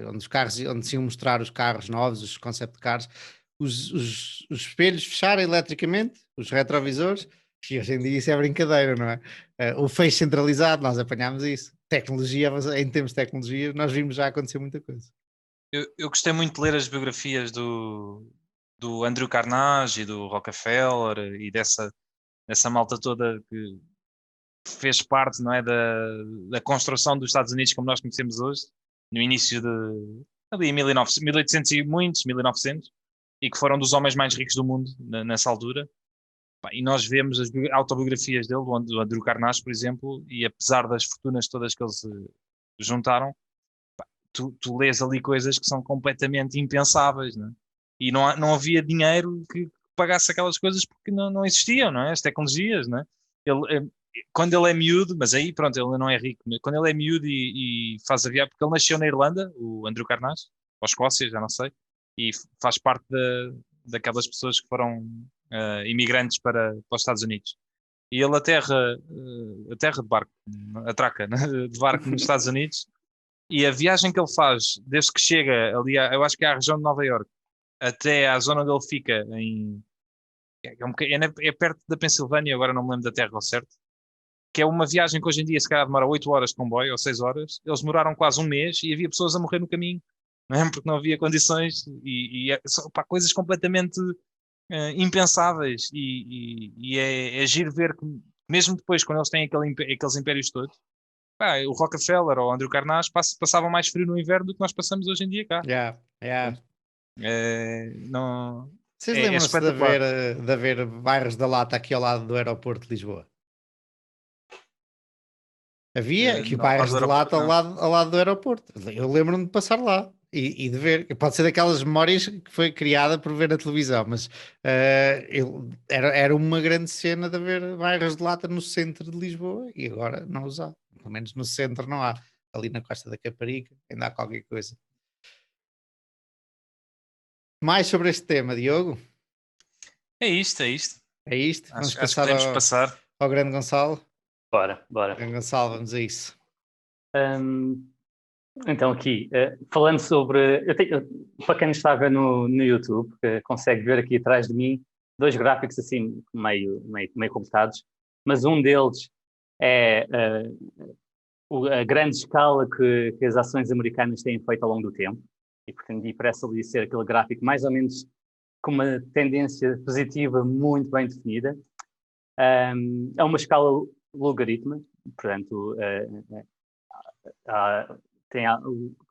onde os carros, onde se iam mostrar os carros novos, os concept cars, os espelhos fecharem eletricamente, os retrovisores, e hoje em dia isso é brincadeira, não é? O fecho centralizado, nós apanhámos isso. Tecnologia, em termos de tecnologia, nós vimos já acontecer muita coisa. Eu gostei muito de ler as biografias do Andrew Carnegie e do Rockefeller e dessa malta toda que fez parte, não é, da construção dos Estados Unidos como nós conhecemos hoje, no início ali em 1800 e muitos, 1900, e que foram dos homens mais ricos do mundo nessa altura. E nós vemos as autobiografias dele, do Andrew Carnegie, por exemplo, e apesar das fortunas todas que eles juntaram, tu lês ali coisas que são completamente impensáveis, não é? E não havia dinheiro que pagasse aquelas coisas porque não existiam, não é? As tecnologias, não é? Quando ele é miúdo, mas aí pronto, ele não é rico, quando ele é miúdo e faz a viagem, porque ele nasceu na Irlanda, o Andrew Carnegie, ou Escócia, já não sei, e faz parte daquelas pessoas que foram imigrantes para os Estados Unidos. E ele aterra de barco, atraca, né? De barco nos Estados Unidos, e a viagem que ele faz, desde que chega ali, eu acho que é a região de Nova Iorque, até à zona onde ele fica, é perto da Pensilvânia, agora não me lembro da terra ao certo, que é uma viagem que hoje em dia se calhar demora 8 horas de comboio, ou 6 horas, eles demoraram quase um mês e havia pessoas a morrer no caminho, não é? Porque não havia condições, e coisas completamente impensáveis, e é giro ver que, mesmo depois, quando eles têm aqueles impérios todos, o Rockefeller ou o Andrew Carnegie passavam mais frio no inverno do que nós passamos hoje em dia cá. Não, Vocês lembram-se de haver bairros da Lata aqui ao lado do aeroporto de Lisboa? Havia aqui bairros de Lata ao lado do aeroporto. Eu lembro-me de passar lá. e de ver. Pode ser daquelas memórias que foi criada por ver na televisão, mas era uma grande cena de haver bairros de lata no centro de Lisboa e agora não os há. Pelo menos no centro não há. Ali na Costa da Caparica ainda há qualquer coisa. Mais sobre este tema, Diogo? É isto, é isto. É isto? Vamos Acho que passar podemos passar. ao grande Gonçalo? Bora. Grande Gonçalo, vamos a isso. Então aqui, falando sobre... para quem está a ver no YouTube, que consegue ver aqui atrás de mim, 2 gráficos assim meio completados, mas um deles é a grande escala que as ações americanas têm feito ao longo do tempo, e portanto, e parece ali ser aquele gráfico mais ou menos com uma tendência positiva muito bem definida. É uma escala logaritma, portanto,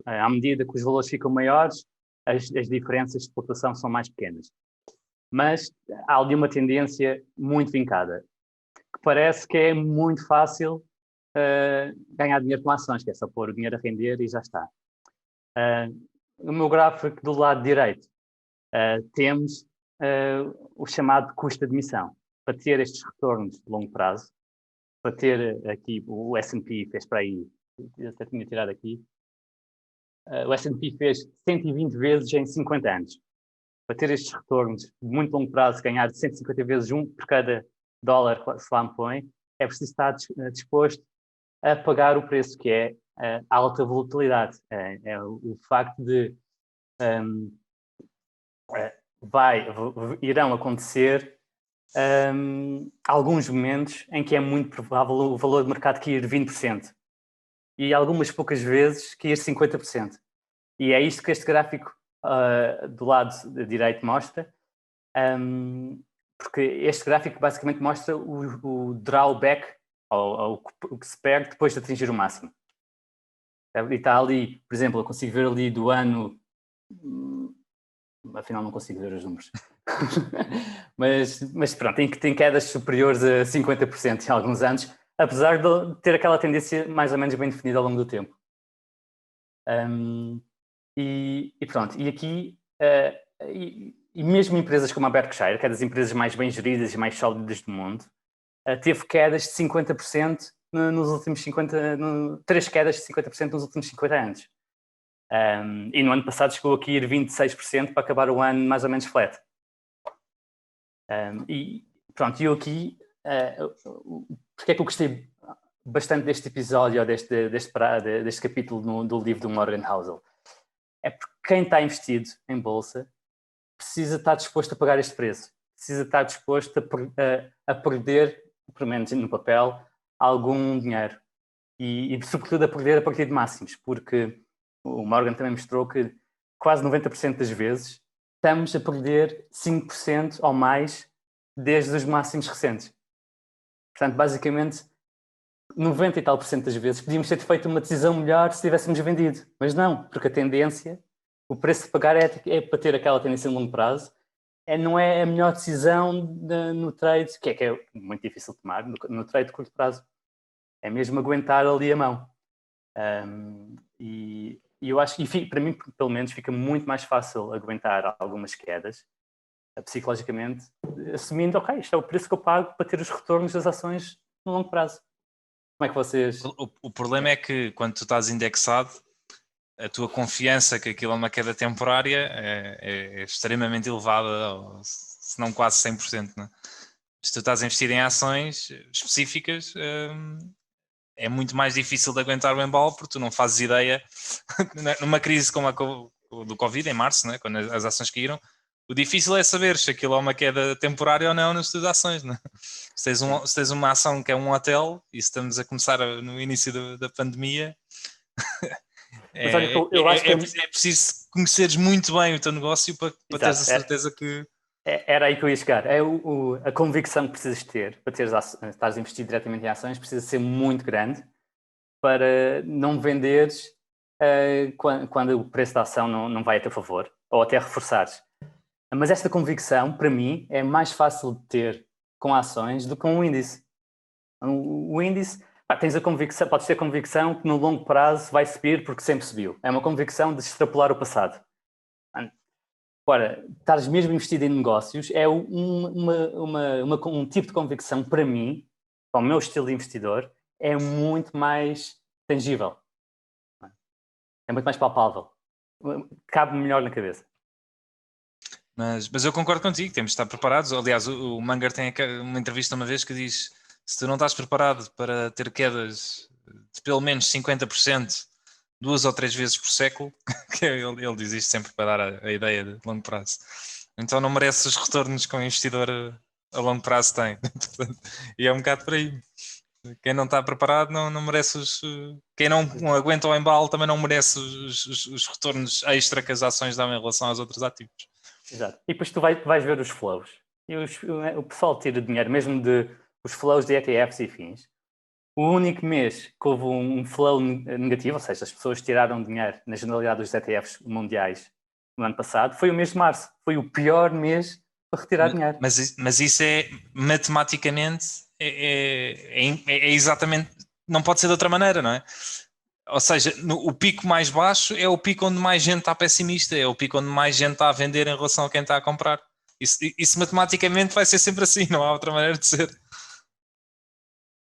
à medida que os valores ficam maiores, as diferenças de pontuação são mais pequenas. Mas há ali uma tendência muito vincada, que parece que é muito fácil ganhar dinheiro com ações, que é só pôr o dinheiro a render e já está. No meu gráfico do lado direito, temos o chamado custo de admissão. Para ter estes retornos de longo prazo, para ter aqui, o S&P fez para aí, eu até tinha tirado aqui, o S&P fez 120 vezes em 50 anos. Para ter estes retornos de muito longo prazo, ganhar 150 vezes por cada dólar que se lá me põe, é preciso estar disposto a pagar o preço, que é a alta volatilidade. É o facto de irão acontecer alguns momentos em que é muito provável o valor de mercado cair 20% e algumas poucas vezes cair 50%. E é isto que este gráfico do lado direito mostra, porque este gráfico basicamente mostra o drawback, ou o que se perde depois de atingir o máximo. E está ali, por exemplo, eu consigo ver ali do ano... Afinal não consigo ver os números. mas pronto, tem quedas superiores a 50% em alguns anos, apesar de ter aquela tendência mais ou menos bem definida ao longo do tempo. E pronto, e aqui, e mesmo empresas como a Berkshire, que é das empresas mais bem geridas e mais sólidas do mundo, teve quedas de 50% nos últimos 3 quedas de 50% nos últimos 50 anos. E no ano passado chegou aqui a ir 26% para acabar o ano mais ou menos flat. E pronto, eu aqui, porque é que eu gostei bastante deste episódio, ou deste capítulo do livro do Morgan Housel? É porque quem está investido em bolsa precisa estar disposto a pagar este preço, precisa estar disposto a perder, pelo menos no papel, algum dinheiro e sobretudo a perder a partir de máximos, porque o Morgan também mostrou que quase 90% das vezes estamos a perder 5% ou mais desde os máximos recentes. Portanto, basicamente, 90 e tal por cento das vezes podíamos ter feito uma decisão melhor se tivéssemos vendido, mas não, porque a tendência, o preço de pagar é para ter aquela tendência a longo prazo, não é a melhor decisão no trade, que é muito difícil de tomar, no trade de curto prazo. É mesmo aguentar ali a mão. E eu acho que, para mim, pelo menos, fica muito mais fácil aguentar algumas quedas, psicologicamente, assumindo, ok, isto é o preço que eu pago para ter os retornos das ações no longo prazo. Como é que vocês... O problema é que, quando tu estás indexado, a tua confiança que aquilo é uma queda temporária é extremamente elevada, ou, se não quase 100%. Né? Se tu estás a investir em ações específicas, é muito mais difícil de aguentar o embalo, porque tu não fazes ideia, numa crise como a do Covid, em março, né? Quando as ações caíram, o difícil é saber se aquilo é uma queda temporária ou não nas tuas ações. Né? Se tens uma ação que é um hotel, e se estamos a começar no início da pandemia... Mas olha, eu acho que é preciso conheceres muito bem o teu negócio para teres a certeza que... Era aí que eu ia chegar. A convicção que precisas ter para estares a investir diretamente em ações precisa ser muito grande para não venderes quando o preço da ação não vai a teu favor, ou até reforçares. Mas esta convicção, para mim, é mais fácil de ter com ações do que com um índice. O índice, Tens a convicção, podes ter convicção que no longo prazo vai subir porque sempre subiu. É uma convicção de extrapolar o passado. Agora, estares mesmo investido em negócios é um tipo de convicção, para mim, para o meu estilo de investidor, é muito mais tangível. É muito mais palpável. Cabe melhor na cabeça. Mas eu concordo contigo, temos de estar preparados. Aliás, o Munger tem uma entrevista uma vez que diz: se tu não estás preparado para ter quedas de pelo menos 50%, 2 ou 3 vezes por século, que ele diz isto sempre para dar a ideia de longo prazo, então não mereces os retornos que um investidor a longo prazo tem. E é um bocado por aí. Quem não está preparado não merece quem não aguenta o embalo também não merece os retornos extra que as ações dão em relação aos outros ativos. Exato. E depois tu vais ver os flows. E o pessoal tira dinheiro, mesmo os flows de ETFs e fins. O único mês que houve um flow negativo, ou seja, as pessoas tiraram dinheiro na generalidade dos ETFs mundiais no ano passado, foi o mês de março. Foi o pior mês para retirar dinheiro. Mas isso é matematicamente é exatamente, não pode ser de outra maneira, não é? Ou seja, o pico mais baixo é o pico onde mais gente está pessimista, é o pico onde mais gente está a vender em relação a quem está a comprar. Isso matematicamente vai ser sempre assim, não há outra maneira de ser.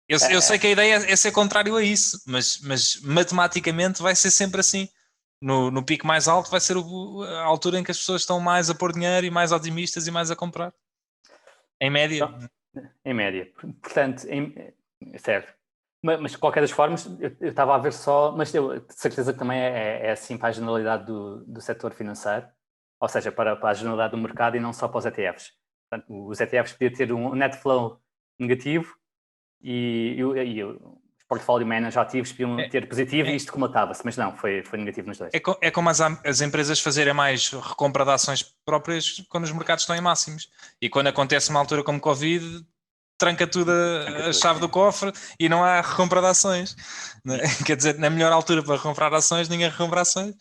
Eu sei que a ideia é ser contrário a isso, mas matematicamente vai ser sempre assim. No pico mais alto vai ser a altura em que as pessoas estão mais a pôr dinheiro e mais otimistas e mais a comprar. Em média. Em média. Portanto, certo. Mas de qualquer das formas, eu estava a ver só, mas eu de certeza que também é assim para a generalidade do setor financeiro, ou seja, para a generalidade do mercado e não só para os ETFs. Portanto, os ETFs podiam ter um net flow negativo e os portfólio managers ativos podiam ter positivo e isto comatava-se, mas não, foi negativo nos dois. É como as empresas fazerem mais recompra de ações próprias quando os mercados estão em máximos. E quando acontece uma altura como Covid, tranca tudo a chave do cofre e não há recompra de ações. Quer dizer, na melhor altura para comprar ações, ninguém recompra ações.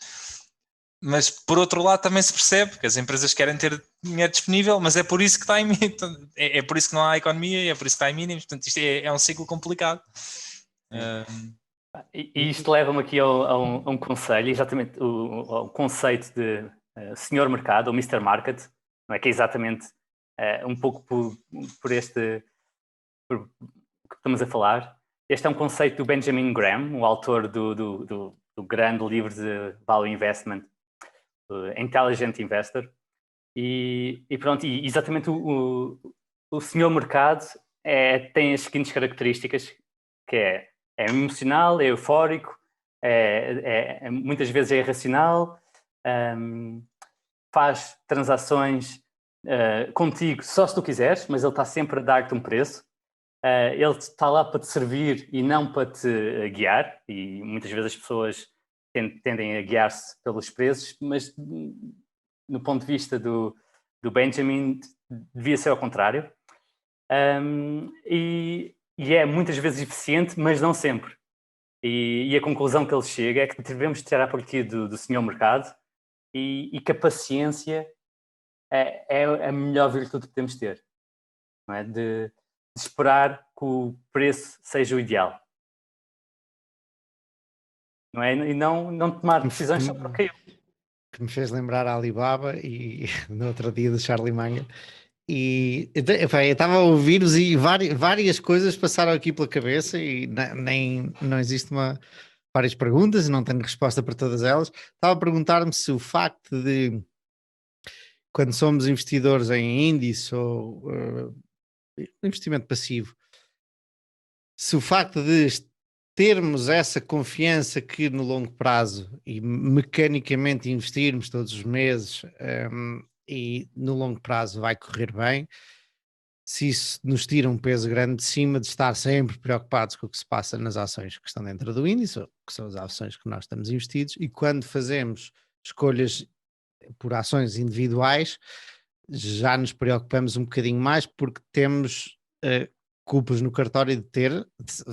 Mas por outro lado também se percebe que as empresas querem ter dinheiro disponível, mas é por isso que está em é por isso que não há economia e é por isso que está em mínimos. Portanto, isto é um ciclo complicado. E isto leva-me aqui a um conselho, exatamente o conceito de senhor mercado, ou Mr. Market, não é? Que é exatamente um pouco por este que estamos a falar. Este é um conceito do Benjamin Graham, o autor do grande livro de Value Investment, Intelligent Investor. E pronto, e exatamente o senhor mercado tem as seguintes características, que é emocional, é eufórico, muitas vezes é irracional, faz transações contigo só se tu quiseres, mas ele está sempre a dar-te um preço. Ele está lá para te servir e não para te guiar, e muitas vezes as pessoas tendem a guiar-se pelos preços, mas no ponto de vista do Benjamin devia ser ao contrário. E é muitas vezes eficiente, mas não sempre. E a conclusão que ele chega é que devemos tirar partido do senhor mercado e que a paciência é a melhor virtude que podemos ter, não é? De esperar que o preço seja o ideal, não é? E não tomar decisões só porque caiu. Que me fez lembrar a Alibaba e no outro dia do Charlie Munger. E eu estava a ouvir-vos e várias coisas passaram aqui pela cabeça e não existe várias perguntas e não tenho resposta para todas elas. Estava a perguntar-me se o facto de, quando somos investidores em índice ou investimento passivo, se o facto de termos essa confiança que no longo prazo e mecanicamente investirmos todos os meses e no longo prazo vai correr bem, se isso nos tira um peso grande de cima de estar sempre preocupados com o que se passa nas ações que estão dentro do índice, que são as ações que nós estamos investidos, e quando fazemos escolhas por ações individuais, já nos preocupamos um bocadinho mais porque temos culpas no cartório de ter,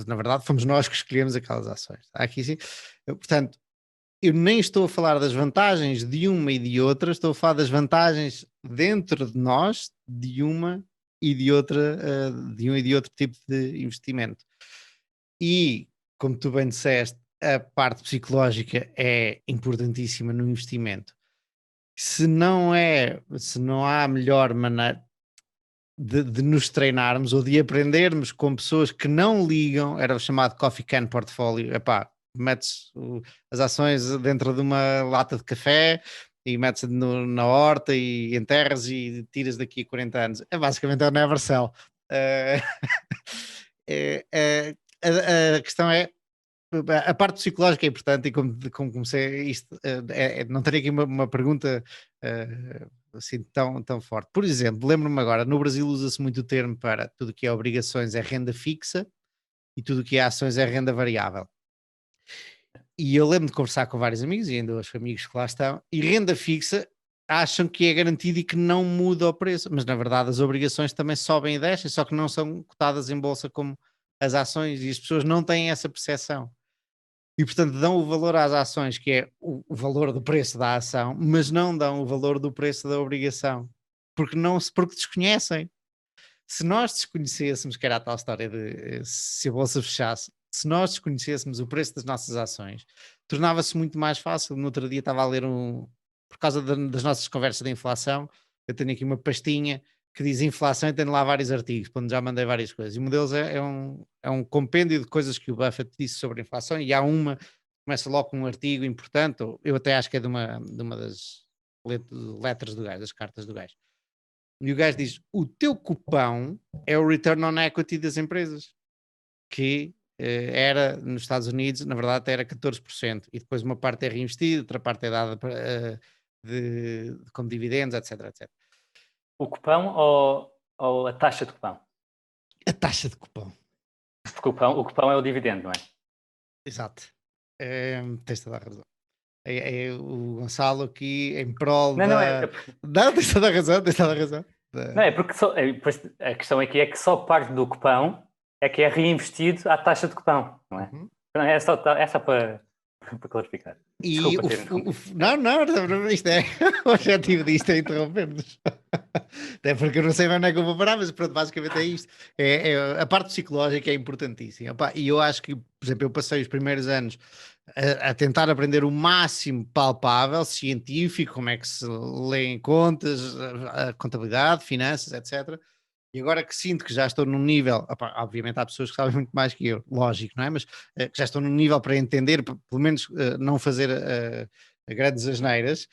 na verdade fomos nós que escolhemos aquelas ações. Aqui sim. Portanto, eu nem estou a falar das vantagens de uma e de outra, estou a falar das vantagens dentro de nós de uma e de outra, de um e de outro tipo de investimento. E, como tu bem disseste, a parte psicológica é importantíssima no investimento. Se não há melhor maneira de nos treinarmos ou de aprendermos com pessoas que não ligam, era o chamado Coffee Can Portfolio. Epá, metes as ações dentro de uma lata de café e metes na horta e enterras e tiras daqui a 40 anos. É basicamente o Never Sell. Eh, a questão é, a parte psicológica é importante, e como comecei isto, não teria aqui uma pergunta assim tão forte. Por exemplo, lembro-me agora, no Brasil usa-se muito o termo para tudo o que é obrigações é renda fixa e tudo o que é ações é renda variável. E eu lembro de conversar com vários amigos, e ainda os amigos que lá estão, e renda fixa acham que é garantido e que não muda o preço, mas na verdade as obrigações também sobem e descem, só que não são cotadas em bolsa como as ações, e as pessoas não têm essa percepção. E portanto dão o valor às ações, que é o valor do preço da ação, mas não dão o valor do preço da obrigação, porque desconhecem. Se nós desconhecêssemos, que era a tal história de se a bolsa fechasse, se nós desconhecêssemos o preço das nossas ações, tornava-se muito mais fácil. No outro dia estava a ler por causa das nossas conversas de inflação, eu tenho aqui uma pastinha que diz inflação e tenho lá vários artigos, onde já mandei várias coisas. E um deles é um compêndio de coisas que o Buffett disse sobre a inflação, e há uma que começa logo com um artigo importante, eu até acho que é de uma das letras do gajo, das cartas do gajo. E o gajo diz: o teu cupão é o return on equity das empresas, que era nos Estados Unidos, na verdade até era 14%, e depois uma parte é reinvestida, outra parte é dada como dividendos, etc. O cupão ou a taxa de cupão? A taxa de cupão. O cupão é o dividendo, não é? Exato. Tens toda a razão. É o Gonçalo aqui em prol Não, Não, tens toda a razão. Não, é porque a questão aqui é que só parte do cupão é que é reinvestido à taxa de cupão, não é? Uhum. É só para clarificar. E não, isto é o objetivo disto é interromper-nos. Até porque eu não sei onde é que eu vou parar, mas pronto, basicamente é isto. A parte psicológica é importantíssima. Epá, e eu acho que, por exemplo, eu passei os primeiros anos a tentar aprender o máximo palpável, científico, como é que se lêem contas, a contabilidade, finanças, etc. E agora que sinto que já estou num nível, opa, obviamente há pessoas que sabem muito mais que eu, lógico, não é? Mas que já estou num nível para entender, pelo menos não fazer grandes asneiras.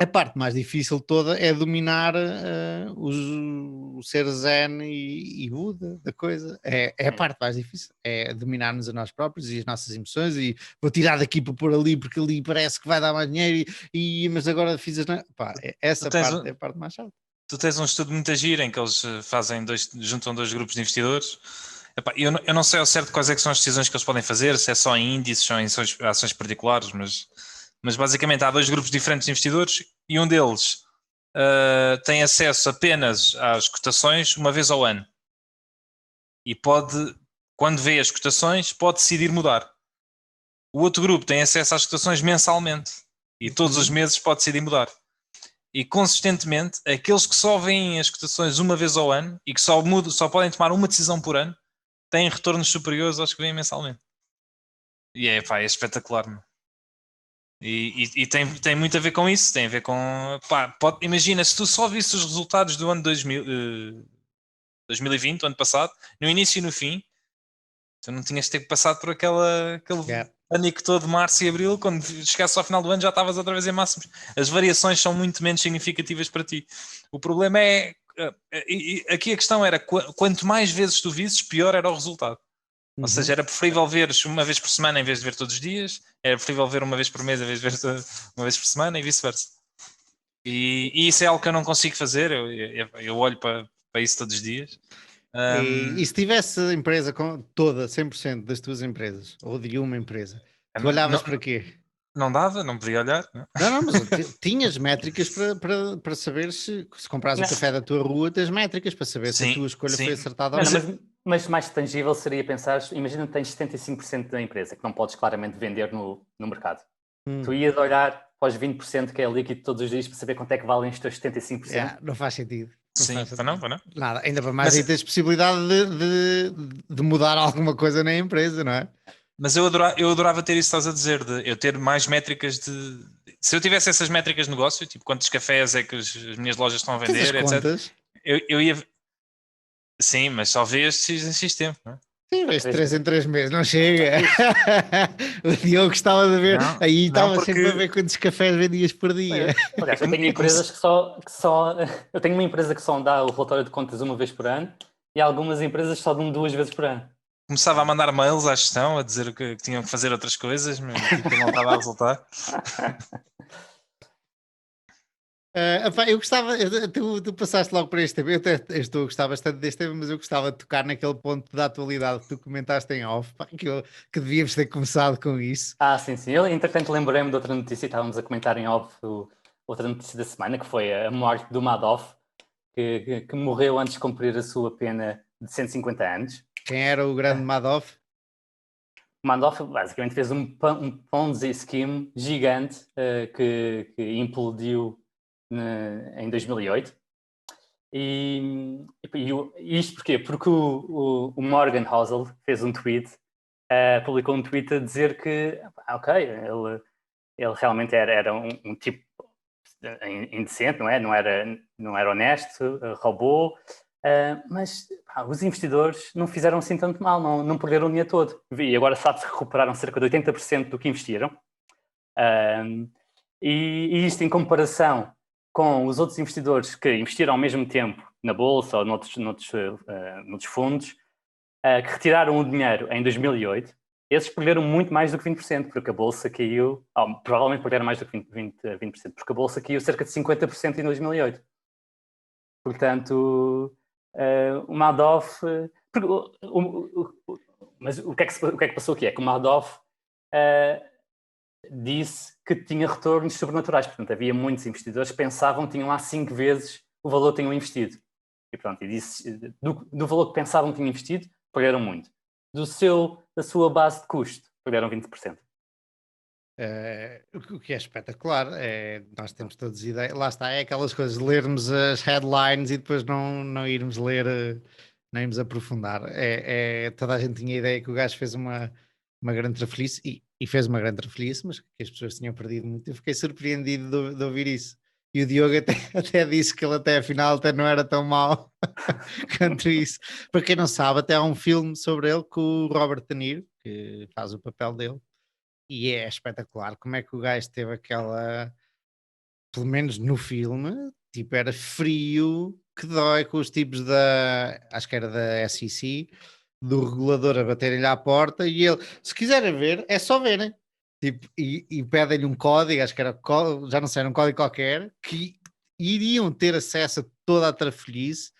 A parte mais difícil toda é dominar o ser zen e Buda da coisa. É a parte mais difícil, é dominar-nos a nós próprios e as nossas emoções, e vou tirar daqui para pôr ali porque ali parece que vai dar mais dinheiro, mas agora fiz essa parte é a parte mais chata. Tu tens um estudo muito giro em que eles juntam dois grupos de investidores. Epá, eu não sei ao certo quais é que são as decisões que eles podem fazer, se é só em índices ou em ações particulares, mas basicamente há dois grupos diferentes de investidores e um deles tem acesso apenas às cotações uma vez ao ano. E quando vê as cotações, pode decidir mudar. O outro grupo tem acesso às cotações mensalmente e todos os meses pode decidir mudar. E consistentemente, aqueles que só veem as cotações uma vez ao ano e que só podem tomar uma decisão por ano, têm retornos superiores aos que veem mensalmente. E é espetacular, não? E tem muito a ver com isso. Tem a ver com... imagina, se tu só visse os resultados do ano 2020, o ano passado, no início e no fim, tu não tinhas de ter passado por aquele pânico todo de março e abril. Quando chegasse ao final do ano já estavas outra vez em máximos. As variações são muito menos significativas para ti. O problema é, aqui a questão era, quanto mais vezes tu visses, pior era o resultado. Ou seja, era preferível veres uma vez por semana em vez de ver todos os dias, era preferível ver uma vez por mês em vez de ver uma vez por semana, e vice-versa. E isso é algo que eu não consigo fazer. Eu olho para isso todos os dias. E se tivesse a empresa toda, 100% das tuas empresas, ou de uma empresa, tu olhavas para quê? Não dava, não podia olhar. Não, mas tinhas métricas para saber se compras o café da tua rua, tens métricas para saber se a tua escolha foi acertada ou não. Mas mais tangível seria pensar, imagina que tens 75% da empresa que não podes claramente vender no mercado. Tu ias olhar para os 20% que é líquido todos os dias para saber quanto é que valem os teus 75%. Não faz sentido. Sim, para não. Nada, ainda para mais Mas- aí tens possibilidade de mudar alguma coisa na empresa, não é? Mas eu adorava ter isso que estás a dizer, de eu ter mais métricas de. Se eu tivesse essas métricas de negócio, tipo quantos cafés é que as minhas lojas estão a Tens as vender, etc. contas. Eu ia. Sim, mas só vês X em X tempo, não é? Sim, vês 3 em 3 meses, não chega. O Diogo gostava de ver, Não, aí estava porque- sempre a ver quantos cafés vendias por dia. Aliás, eu tenho empresas que só. Eu tenho uma empresa que só dá o relatório de contas uma vez por ano e algumas empresas que só dão 2 vezes por ano. Começava a mandar mails à gestão a dizer que tinham que fazer outras coisas, mas tipo, não estava a resultar. Epá, eu gostava, tu passaste logo para este tema, eu estou a gostar bastante deste tema, mas eu gostava de tocar naquele ponto da atualidade que tu comentaste em off, pá, que devíamos ter começado com isso. Sim. Eu, entretanto, lembrei-me de outra notícia, estávamos a comentar em off outra notícia da semana, que foi a morte do Madoff, que morreu antes de cumprir a sua pena de 150 anos. Quem era o grande Madoff? O Madoff basicamente fez um Ponzi scheme gigante que implodiu em 2008. E isto porquê? Porque o Morgan Housel fez um tweet, publicou um tweet a dizer que, ok, ele realmente era um tipo indecente, não é? Não era honesto, roubou, mas os investidores não fizeram assim tanto mal, não perderam o dinheiro todo. E agora sabe-se que recuperaram cerca de 80% do que investiram. E isto em comparação com os outros investidores que investiram ao mesmo tempo na bolsa ou noutros fundos, que retiraram o dinheiro em 2008, esses perderam muito mais do que 20%, porque a bolsa caiu, provavelmente perderam mais do que 20%, porque a bolsa caiu cerca de 50% em 2008. Portanto, o Madoff... mas o que é que passou aqui? É que o Madoff disse que tinha retornos sobrenaturais. Portanto, havia muitos investidores que pensavam que tinham lá 5 vezes o valor que tinham investido. E pronto, e disse, do valor que pensavam que tinham investido, perderam muito. Da sua base de custo, perderam 20%. O que é espetacular, nós temos todos ideia, lá está, é aquelas coisas, lermos as headlines e depois não irmos ler, não irmos aprofundar. Toda a gente tinha ideia que o gajo fez uma grande trafelice e fez uma grande trafelice, mas que as pessoas tinham perdido muito. Eu fiquei surpreendido de ouvir isso. E o Diogo até disse que ele até afinal até não era tão mau quanto isso. Para quem não sabe, até há um filme sobre ele com o Robert De Niro, que faz o papel dele. E é espetacular como é que o gajo teve aquela, pelo menos no filme, tipo, era frio que dói com os tipos acho que era da SEC, do regulador a baterem-lhe à porta e ele, se quiserem ver, é só verem. Tipo, e pedem-lhe um código, acho que era, já não sei, era um código qualquer, que iriam ter acesso a toda a trafolhice.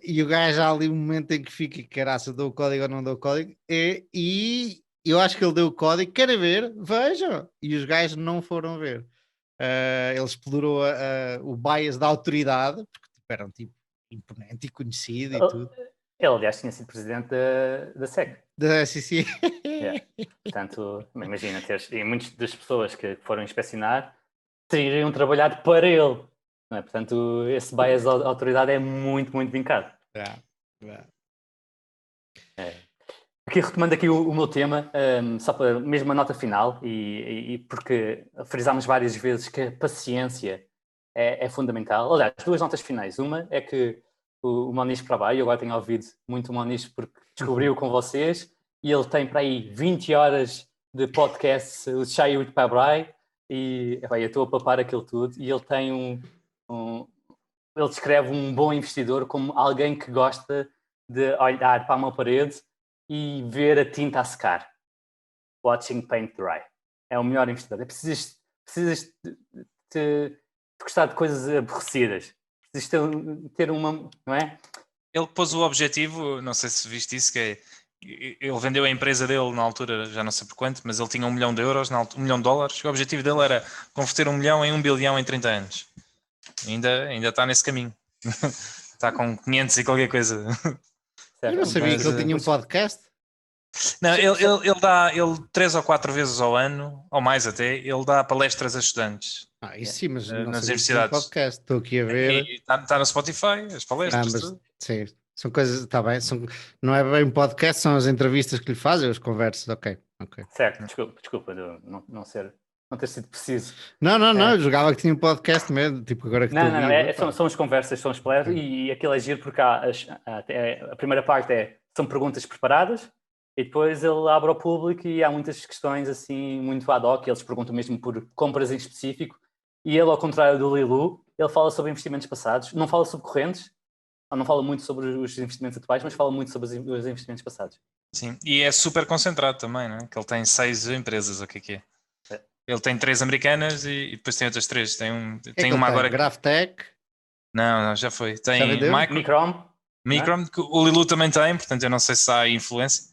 E o gajo há ali um momento em que fica, caraça, dou o código ou não dou o código, e eu acho que ele deu o código, querem ver? Vejam! E os gajos não foram ver. Ele explorou o bias da autoridade, porque era um tipo imponente e conhecido e tudo. Ele, aliás, tinha sido presidente da SEC. Da SEC. Yeah. Portanto, imagina, e muitas das pessoas que foram inspecionar teriam trabalhado para ele. Não é? Portanto, esse bias da autoridade é muito, muito vincado. Aqui, retomando aqui o meu tema, só para mesmo uma nota final, e porque frisámos várias vezes que a paciência é fundamental. Aliás, 2 notas finais. Uma é que o Moniz para baixo, eu agora tenho ouvido muito o Moniz porque descobriu com vocês, e ele tem para aí 20 horas de podcast, o Chai with Pabrai, e eu estou a papar aquilo tudo, e ele tem ele descreve um bom investidor como alguém que gosta de olhar para uma parede e ver a tinta a secar. Watching paint dry. É o melhor investidor. Precisas de gostar de coisas aborrecidas. Precisas ter uma, não é? Ele pôs o objetivo, não sei se viste isso, que é, ele vendeu a empresa dele na altura, já não sei por quanto, mas ele tinha €1 milhão, €1 milhão. O objetivo dele era converter 1 milhão em 1 bilhão em 30 anos. Ainda está nesse caminho. Está com 500 e qualquer coisa. Eu não sabia que ele tinha um podcast. Não, ele 3 ou 4 vezes ao ano, ou mais até, ele dá palestras a estudantes Isso sim, mas não nas sei se é um universidades. podcast. Estou aqui a ver. Está no Spotify, as palestras, Mas, tudo. sim, são coisas, está bem. Não é bem um podcast, são as entrevistas que lhe fazem, as conversas. Ok. Certo, desculpa de não ter sido preciso. Não, eu jogava que tinha um podcast mesmo, tipo agora que estou Não, vivo. são as conversas, são as palestras, e aquilo é giro porque a primeira parte são perguntas preparadas, e depois ele abre ao público e há muitas questões assim muito ad hoc, eles perguntam mesmo por compras em específico, e ele, ao contrário do Lilu, ele fala sobre investimentos passados, não fala sobre correntes, não fala muito sobre os investimentos atuais, mas fala muito sobre os investimentos passados. Sim, e é super concentrado também, não é? Que ele tem 6 empresas, o que é? Ele tem 3 americanas e depois tem outras 3. Tem uma agora. GrafTech. Não, já foi. Tem Micron, que o Lilu também tem, portanto eu não sei se há influência.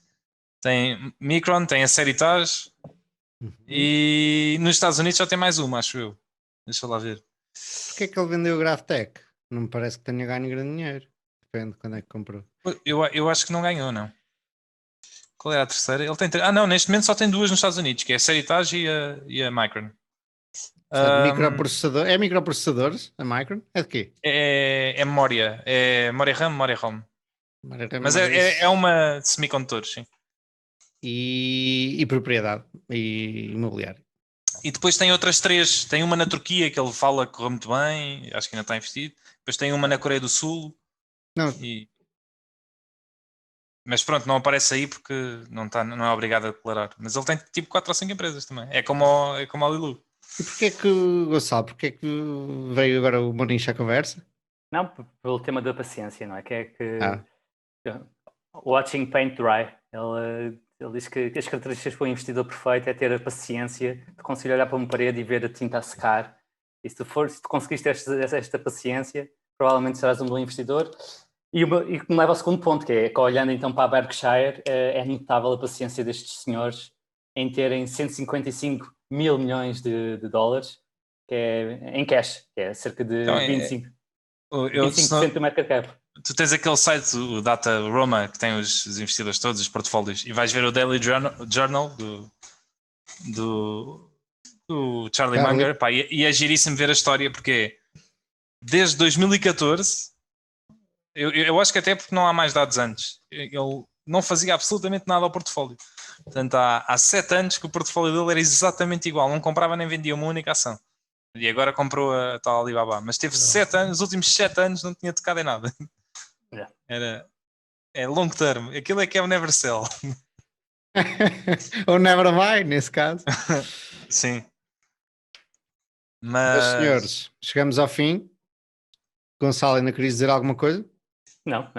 Tem Micron, tem a Seritage e nos Estados Unidos só tem mais uma, acho eu. Deixa eu lá ver. Porquê é que ele vendeu o GrafTech? Não me parece que tenha ganho grande dinheiro. Depende de quando é que comprou. Eu acho que não ganhou, não. Qual é a terceira? Ele tem não, neste momento só tem 2 nos Estados Unidos, que é a Seritage e a Micron. Microprocessador. É microprocessadores? A Micron? É de quê? É memória. É memória RAM, memória ROM. Mas é uma de semicondutores, sim. E propriedade. E imobiliário. E depois tem outras 3. Tem uma na Turquia que ele fala que correu muito bem, acho que ainda está investido. Depois tem uma na Coreia do Sul. Não. Mas pronto, não aparece aí porque não é obrigado a declarar. Mas ele tem tipo 4 ou 5 empresas também. É como a Lilu. E porquê que, Gonçalo, porquê que veio agora o Moniche à conversa? Não, pelo tema da paciência, não é? Watching paint dry. Ele diz que as características para um investidor perfeito é ter a paciência de conseguir olhar para uma parede e ver a tinta a secar. E se tu conseguiste ter esta paciência, provavelmente serás um bom investidor. E que me leva ao segundo ponto, que é que olhando então para a Berkshire, é notável a paciência destes senhores em terem 155 mil milhões de dólares, que é em cash, que é cerca de Então, 25% do market cap. Tu tens aquele site, o Data Roma, que tem os investidores todos, os portfólios, e vais ver o Daily Journal do Charlie Munger, pá, e é giríssimo ver a história, porque desde 2014, eu acho que até porque não há mais dados antes, ele não fazia absolutamente nada ao portfólio. Portanto, há 7 anos que o portfólio dele era exatamente igual, não comprava nem vendia uma única ação. E agora comprou a tal Alibaba, mas teve 7 anos, os últimos 7 anos não tinha tocado em nada. É long term, aquilo é que é o never sell. Ou never buy, nesse caso. Sim. Mas senhores, chegamos ao fim. Gonçalo, ainda querias dizer alguma coisa? Não.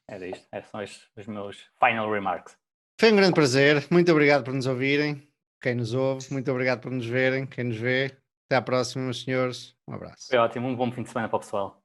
Era isto. São os meus final remarks. Foi um grande prazer. Muito obrigado por nos ouvirem. Quem nos ouve, muito obrigado por nos verem. Quem nos vê. Até à próxima, meus senhores. Um abraço. Foi ótimo. Um bom fim de semana para o pessoal.